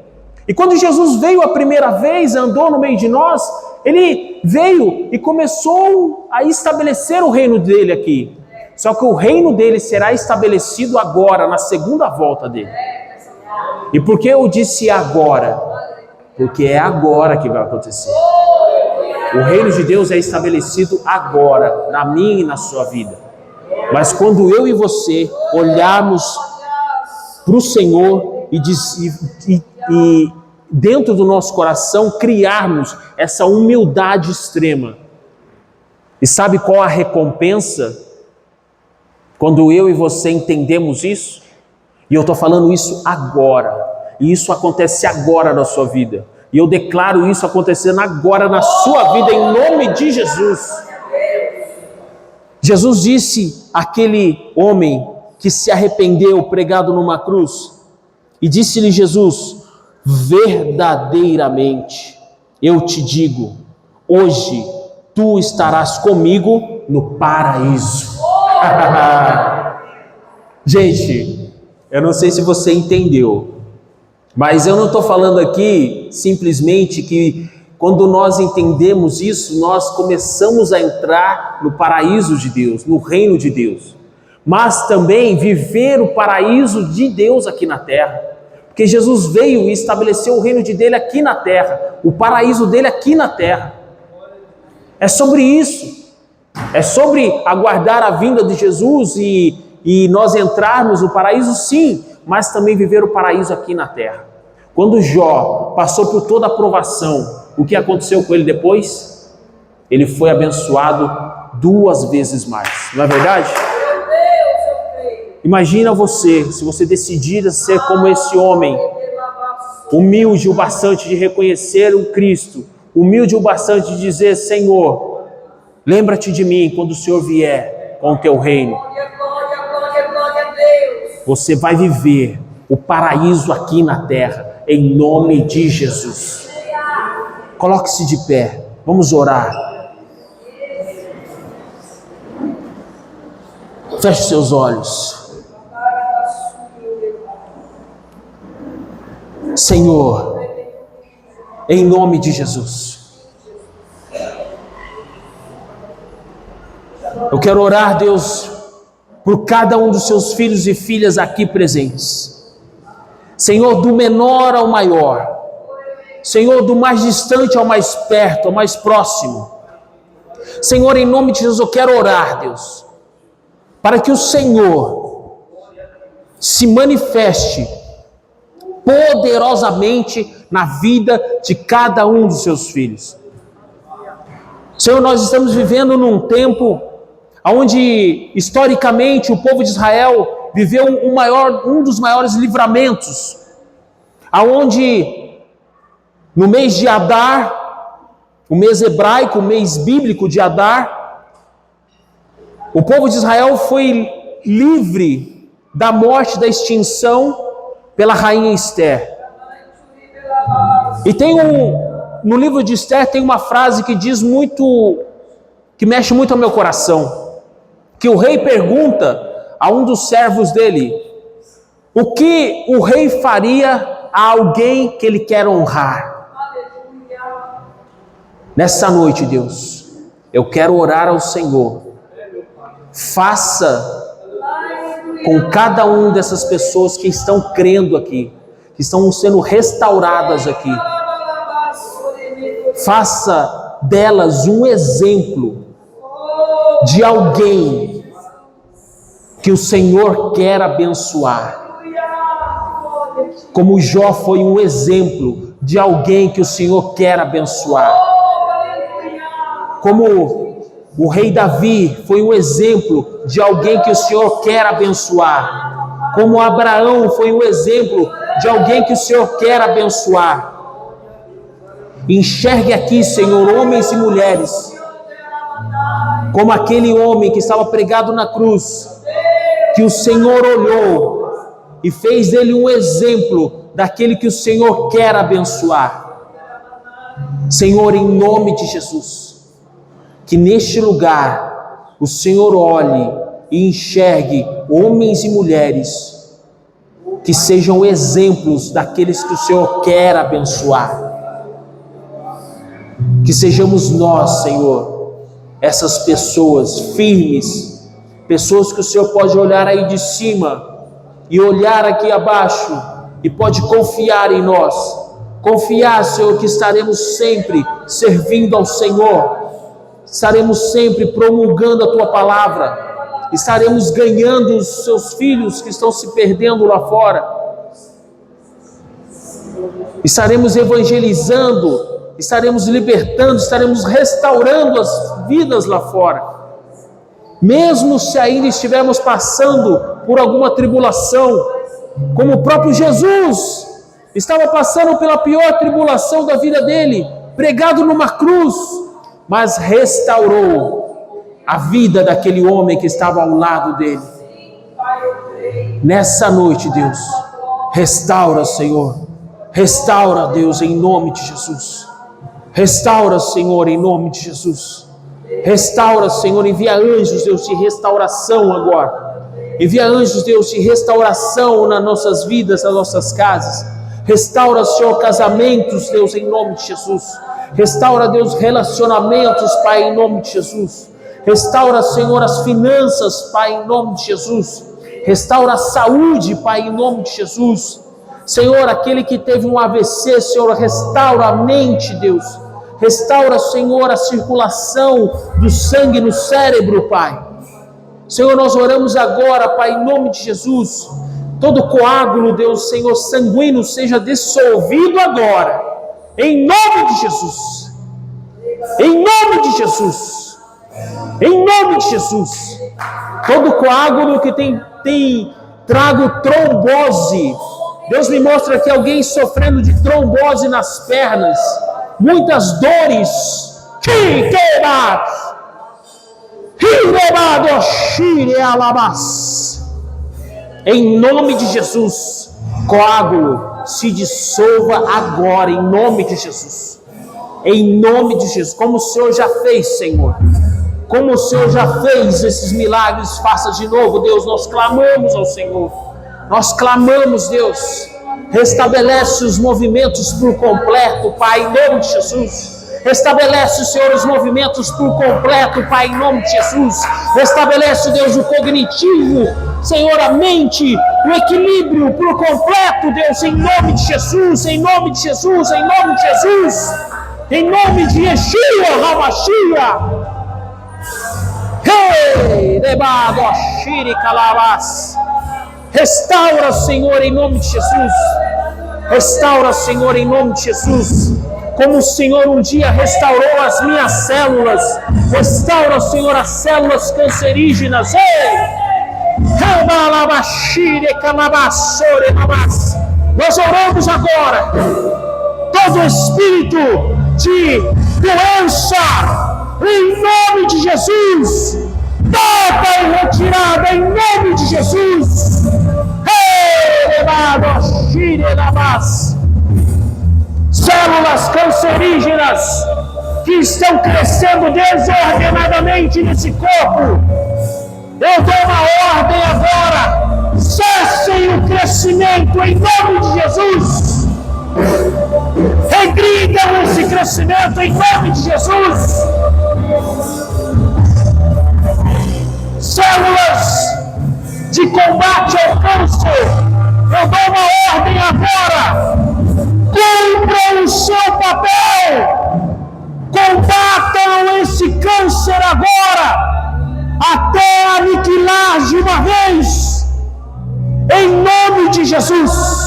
E quando Jesus veio a primeira vez, andou no meio de nós, ele veio e começou a estabelecer o reino dele aqui. Só que o reino dele será estabelecido agora, na segunda volta dele. E por que eu disse agora? Porque é agora que vai acontecer. O reino de Deus é estabelecido agora, na minha e na sua vida. Mas quando eu e você olharmos para o Senhor e dentro do nosso coração criarmos essa humildade extrema. E sabe qual a recompensa? Quando eu e você entendemos isso, e eu estou falando isso agora, e isso acontece agora na sua vida, e eu declaro isso acontecendo agora na sua vida, em nome de Jesus. Jesus disse àquele homem que se arrependeu pregado numa cruz, e disse-lhe Jesus: verdadeiramente eu te digo, hoje tu estarás comigo no paraíso. Gente, eu não sei se você entendeu, mas eu não estou falando aqui simplesmente que quando nós entendemos isso, nós começamos a entrar no paraíso de Deus, no reino de Deus, mas também viver o paraíso de Deus aqui na terra, porque Jesus veio e estabeleceu o reino dele aqui na terra, o paraíso dele aqui na terra. É sobre isso, é sobre aguardar a vinda de Jesus e nós entrarmos no paraíso, sim, mas também viver o paraíso aqui na terra. Quando Jó passou por toda a provação, o que aconteceu com ele depois? Ele foi abençoado 2 vezes mais, não é verdade? Imagina você, se você decidir ser como esse homem, humilde o bastante de reconhecer o Cristo, humilde o bastante de dizer: Senhor, lembra-te de mim quando o Senhor vier com o teu reino. Você vai viver o paraíso aqui na terra, em nome de Jesus. Coloque-se de pé, vamos orar. Feche seus olhos. Senhor, em nome de Jesus, eu quero orar, Deus, por cada um dos seus filhos e filhas aqui presentes. Senhor, do menor ao maior. Senhor, do mais distante ao mais perto, ao mais próximo. Senhor, em nome de Jesus, eu quero orar, Deus, para que o Senhor se manifeste poderosamente na vida de cada um dos seus filhos. Senhor, nós estamos vivendo num tempo onde, historicamente, o povo de Israel viveu um dos maiores livramentos, aonde no mês de Adar, o mês hebraico, o mês bíblico de Adar, o povo de Israel foi livre da morte, da extinção pela rainha Esther. E no livro de Esther tem uma frase que diz muito, que mexe muito ao meu coração, que o rei pergunta a um dos servos dele, o que o rei faria a alguém que ele quer honrar? Nessa noite, Deus, eu quero orar ao Senhor. Faça com cada uma dessas pessoas que estão crendo aqui, que estão sendo restauradas aqui. Faça delas um exemplo de alguém que o Senhor quer abençoar. Como Jó foi um exemplo de alguém que o Senhor quer abençoar. Como o rei Davi foi um exemplo de alguém que o Senhor quer abençoar. Como Abraão foi um exemplo de alguém que o Senhor quer abençoar. Enxergue aqui, Senhor, homens e mulheres, como aquele homem que estava pregado na cruz, que o Senhor olhou e fez dele um exemplo daquele que o Senhor quer abençoar. Senhor, em nome de Jesus, que neste lugar o Senhor olhe e enxergue homens e mulheres que sejam exemplos daqueles que o Senhor quer abençoar. Que sejamos nós, Senhor, essas pessoas firmes, pessoas que o Senhor pode olhar aí de cima e olhar aqui abaixo e pode confiar em nós. Confiar, Senhor, que estaremos sempre servindo ao Senhor, estaremos sempre promulgando a Tua palavra, estaremos ganhando os Seus filhos que estão se perdendo lá fora, estaremos evangelizando, estaremos libertando, estaremos restaurando as vidas lá fora. Mesmo se ainda estivermos passando por alguma tribulação, como o próprio Jesus estava passando pela pior tribulação da vida dele, pregado numa cruz, mas restaurou a vida daquele homem que estava ao lado dele. Nessa noite, Deus, restaura, Senhor, restaura, Deus, em nome de Jesus. Restaura, Senhor, em nome de Jesus. Restaura, Senhor, envia anjos, Deus, de restauração agora. Envia anjos, Deus, de restauração nas nossas vidas, nas nossas casas. Restaura, Senhor, casamentos, Deus, em nome de Jesus. Restaura, Deus, relacionamentos, Pai, em nome de Jesus. Restaura, Senhor, as finanças, Pai, em nome de Jesus. Restaura a saúde, Pai, em nome de Jesus. Senhor, aquele que teve um AVC, Senhor, restaura a mente, Deus. Restaura, Senhor, a circulação do sangue no cérebro, Pai. Senhor, nós oramos agora, Pai, em nome de Jesus. Todo coágulo, Deus, Senhor, sanguíneo, seja dissolvido agora. Em nome de Jesus. Em nome de Jesus. Em nome de Jesus. Todo coágulo que tem trago trombose. Deus me mostra aqui alguém sofrendo de trombose nas pernas. Muitas dores. Em nome de Jesus. coágulo se dissolva agora, em nome de Jesus. Em nome de Jesus, como o Senhor já fez, Senhor. Como o Senhor já fez esses milagres, faça de novo, Deus. Nós clamamos ao Senhor. Nós clamamos, Deus. Restabelece os movimentos por completo, Pai, em nome de Jesus. Restabelece, Senhor, os movimentos por completo, Pai, em nome de Jesus. Restabelece, Deus, o cognitivo, Senhor, a mente, o equilíbrio por completo, Deus, em nome de Jesus, em nome de Jesus, em nome de Jesus. Em nome de Yeshua, Hamashia. Hey, Rebado, Ashiri, Calabas. Restaura, Senhor, em nome de Jesus. Restaura, Senhor, em nome de Jesus. Como o Senhor um dia restaurou as minhas células. Restaura, Senhor, as células cancerígenas. Nós oramos agora. Todo espírito de doença, em nome de Jesus, toda e retirada em nome de Jesus. Células cancerígenas que estão crescendo desordenadamente nesse corpo, eu dou uma ordem agora: cessem o crescimento em nome de Jesus. Regridam esse crescimento em nome de Jesus. Células de combate ao câncer, eu dou uma ordem agora: cumpram o seu papel, combatam esse câncer agora, até aniquilar de uma vez, em nome de Jesus.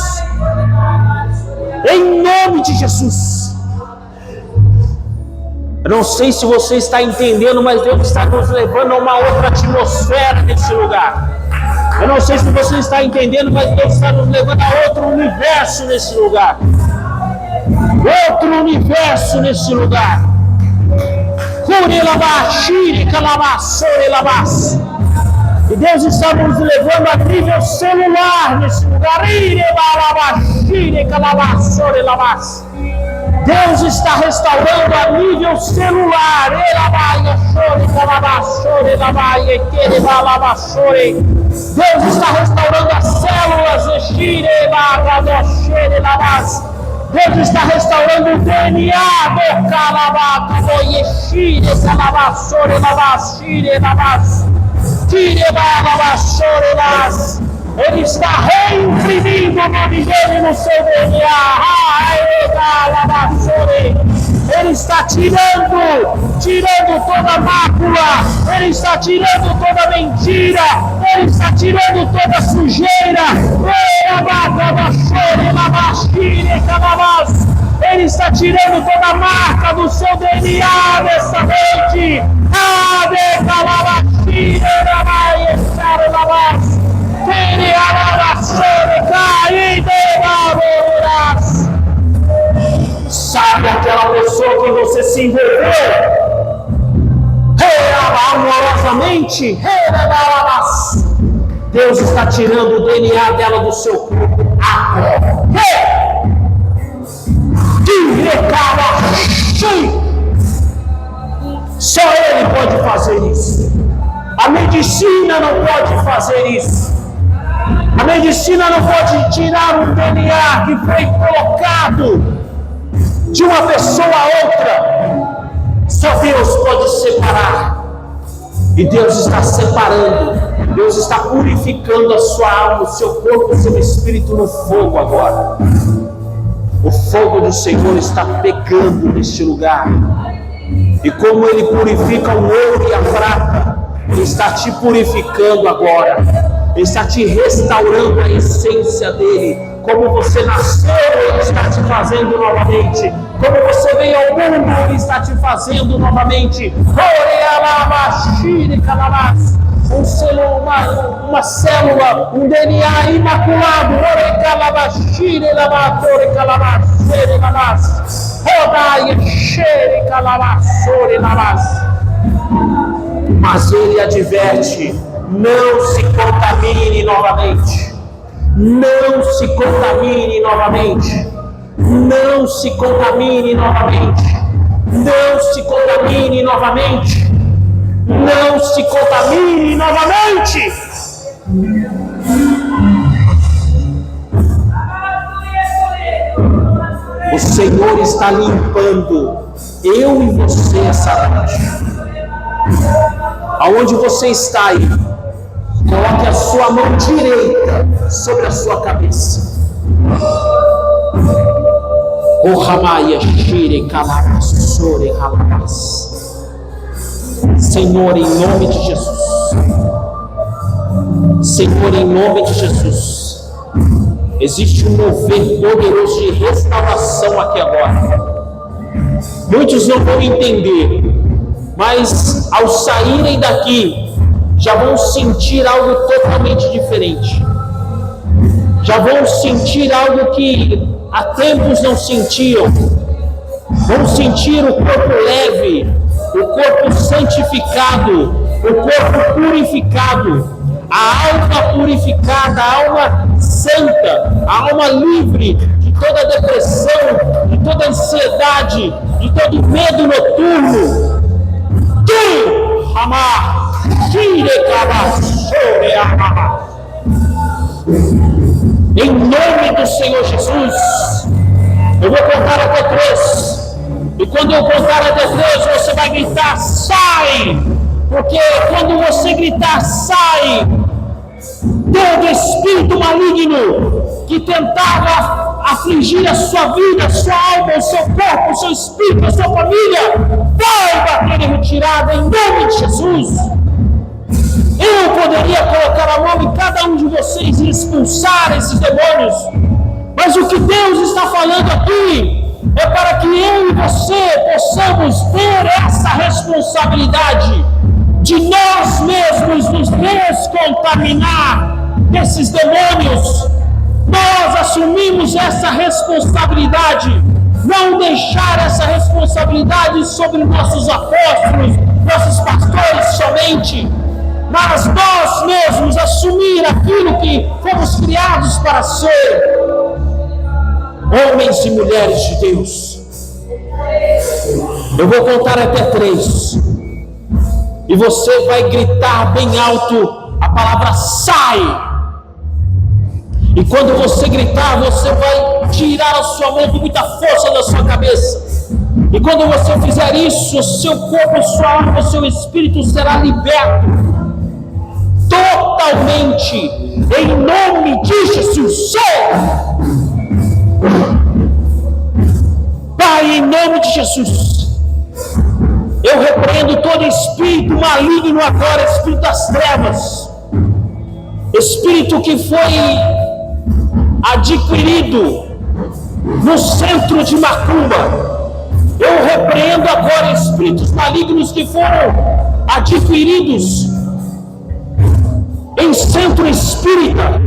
Em nome de Jesus. Eu não sei se você está entendendo, mas Deus está nos levando a uma outra atmosfera nesse lugar. Eu não sei se você está entendendo, mas Deus está nos levando a outro universo nesse lugar. Outro universo nesse lugar. E Deus está nos levando a nível celular nesse lugar. Deus está restaurando a nível celular. Deus está restaurando as células. Deus está restaurando o DNA do calabato. Ele está reimprimindo o nome dele no seu DNA. Ele está tirando toda a mácula. Ele está tirando toda a mentira. Ele está tirando toda a sujeira. Ele está tirando toda a marca do seu DNA nessa noite. Sabe aquela pessoa que você se envolveu amorosamente? Deus está tirando o DNA dela do seu corpo agora. Só Ele pode fazer isso. A medicina não pode fazer isso. A medicina não pode tirar um DNA que foi colocado de uma pessoa a outra. Só Deus pode separar. E Deus está separando. Deus está purificando a sua alma, o seu corpo, o seu espírito no fogo agora. O fogo do Senhor está pegando neste lugar. E como Ele purifica o ouro e a prata, Ele está te purificando agora. Ele está te restaurando a essência dEle. Como você nasceu, Ele está te fazendo novamente. Como você veio ao mundo, Ele está te fazendo novamente. Uma célula, um DNA imaculado. Mas Ele adverte: não se contamine novamente. Não se contamine novamente. Não se contamine novamente. Não se contamine novamente. Não se contamine novamente. O Senhor está limpando eu e você essa noite. Aonde você está aí, coloque a sua mão direita sobre a sua cabeça. O Ramaia Shire Calabasore Halabas. Senhor, em nome de Jesus. Senhor, em nome de Jesus. Existe um mover poderoso de restauração aqui agora. Muitos não vão entender, mas ao saírem daqui, já vão sentir algo totalmente diferente. Já vão sentir algo que há tempos não sentiam. Vão sentir o corpo leve, o corpo santificado, o corpo purificado, a alma purificada, a alma santa, a alma livre de toda depressão, de toda ansiedade, de todo medo noturno. Tu, Ramá, em nome do Senhor Jesus, eu vou contar até 3. E quando eu contar até 3, você vai gritar, sai! Porque quando você gritar, sai! Todo espírito maligno que tentava afligir a sua vida, a sua alma, o seu corpo, o seu espírito, a sua família, vai bater em retirada em nome de Jesus. Eu poderia colocar a mão em cada um de vocês e expulsar esses demônios, mas o que Deus está falando aqui é para que eu e você possamos ter essa responsabilidade de nós mesmos nos descontaminar desses demônios. Nós assumimos essa responsabilidade, não deixar essa responsabilidade sobre nossos apóstolos, nossos pastores somente, mas nós mesmos assumir aquilo que fomos criados para ser, homens e mulheres de Deus. Eu vou contar até 3. E você vai gritar bem alto a palavra sai. E quando você gritar, você vai tirar a sua mão com muita força da sua cabeça. E quando você fizer isso, o seu corpo, a sua alma, o seu espírito será liberto totalmente, em nome de Jesus. Pai, em nome de Jesus, eu repreendo todo espírito maligno agora, espírito das trevas, espírito que foi adquirido no centro de Macumba. Eu repreendo agora espíritos malignos que foram adquiridos em centro espírita.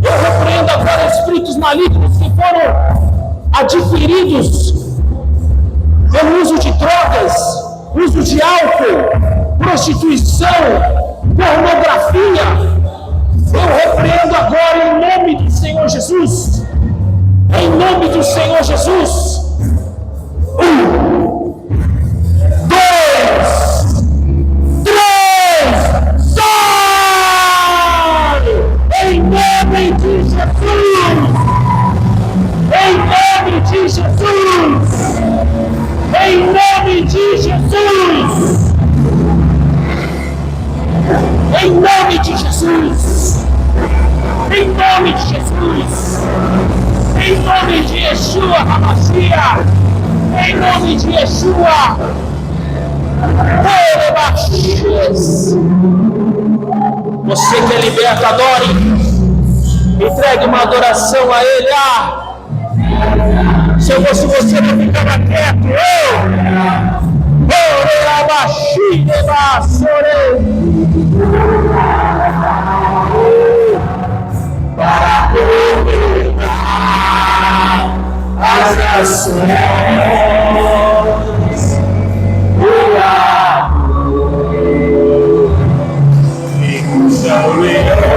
Eu repreendo agora espíritos malignos que foram adquiridos pelo uso de drogas, uso de álcool, prostituição, pornografia. Eu repreendo agora em nome do Senhor Jesus. Em nome do Senhor Jesus. 1, 2, 3, sai! Em nome de Jesus! Em nome de Jesus! Em nome de Jesus! Em nome de Jesus! Em nome de Jesus! Em nome de Yeshua HaMashiach! Em nome de Yeshua! Você que é liberto, adore! Entregue uma adoração a Ele! Se eu fosse você, não ficava quieto! Para governar as nações, o amor e cuja leão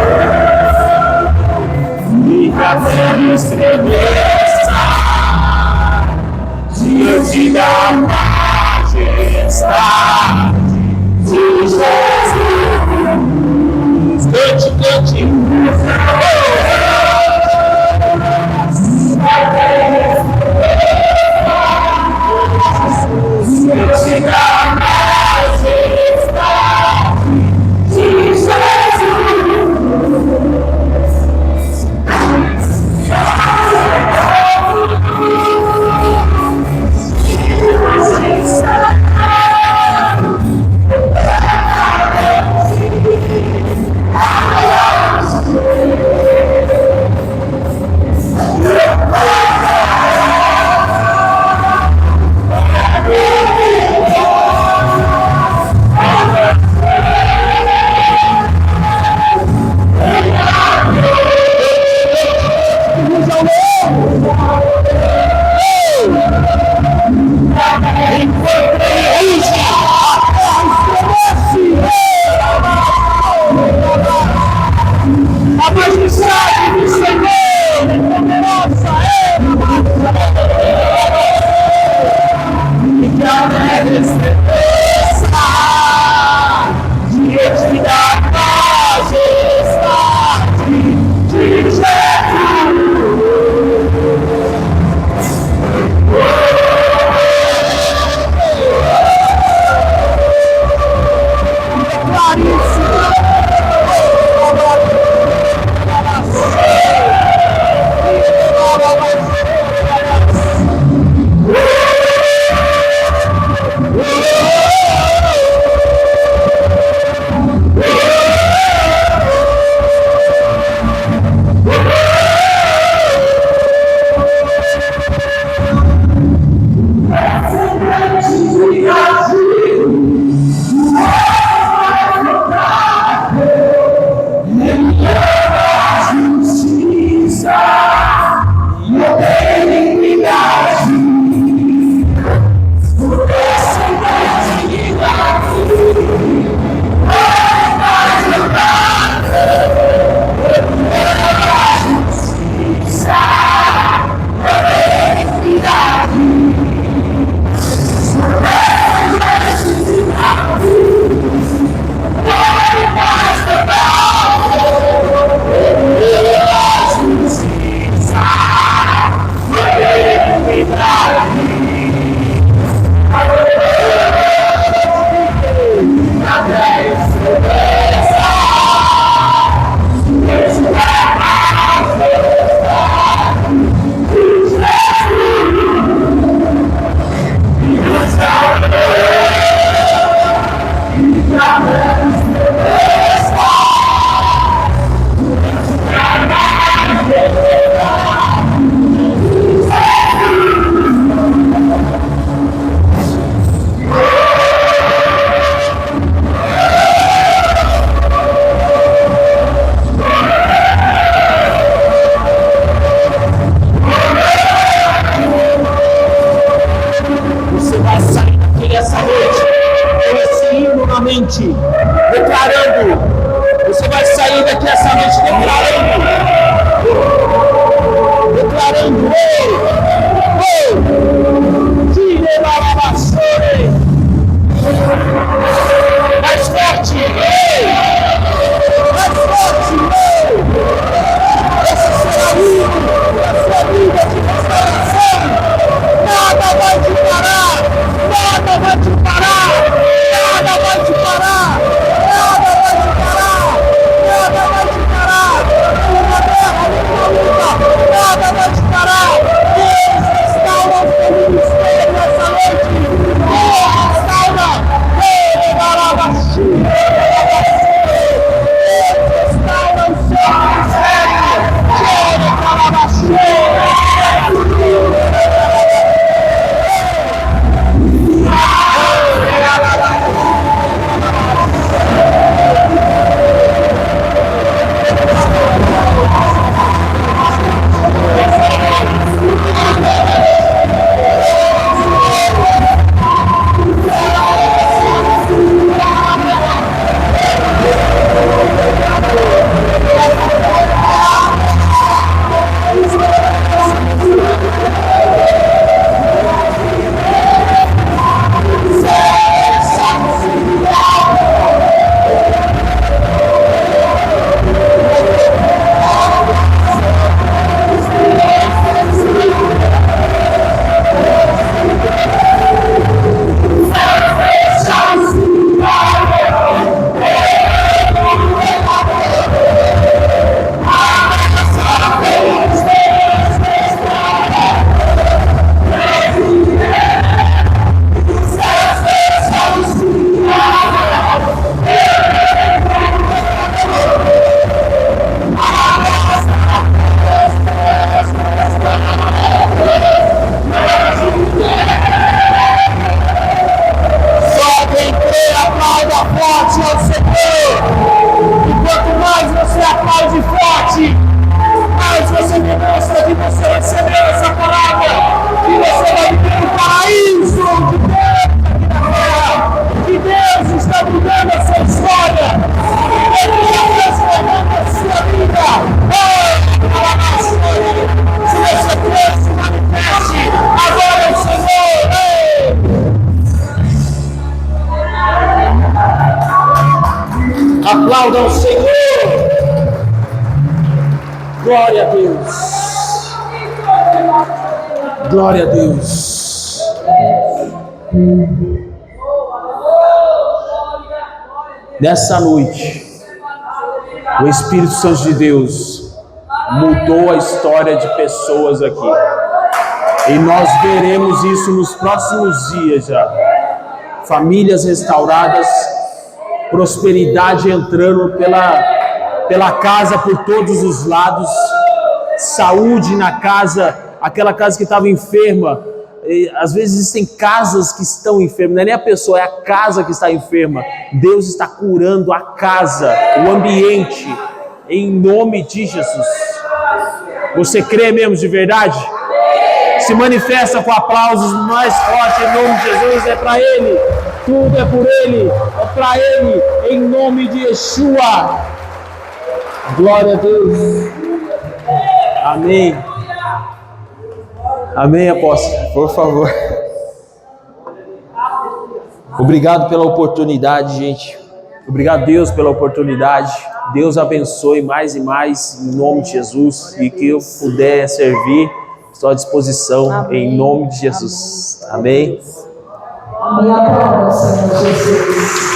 Glória a Deus. Glória a Deus. Nessa noite, o Espírito Santo de Deus mudou a história de pessoas aqui. E nós veremos isso nos próximos dias já. Famílias restauradas, prosperidade entrando pela casa por todos os lados, saúde na casa, aquela casa que estava enferma. E, às vezes existem casas que estão enfermas, não é nem a pessoa, é a casa que está enferma. Deus está curando a casa, o ambiente, em nome de Jesus. Você crê mesmo de verdade? Se manifesta com aplausos mais fortes em nome de Jesus. É para Ele, tudo é por Ele, é para Ele, em nome de Yeshua. Glória a Deus. Amém. Amém, apóstolo, por favor. Obrigado pela oportunidade, gente. Obrigado, Deus, pela oportunidade. Deus abençoe mais e mais, em nome de Jesus. E que eu puder servir, estou à disposição, amém, em nome de Jesus. Amém. Amém. Amém. Senhor Jesus.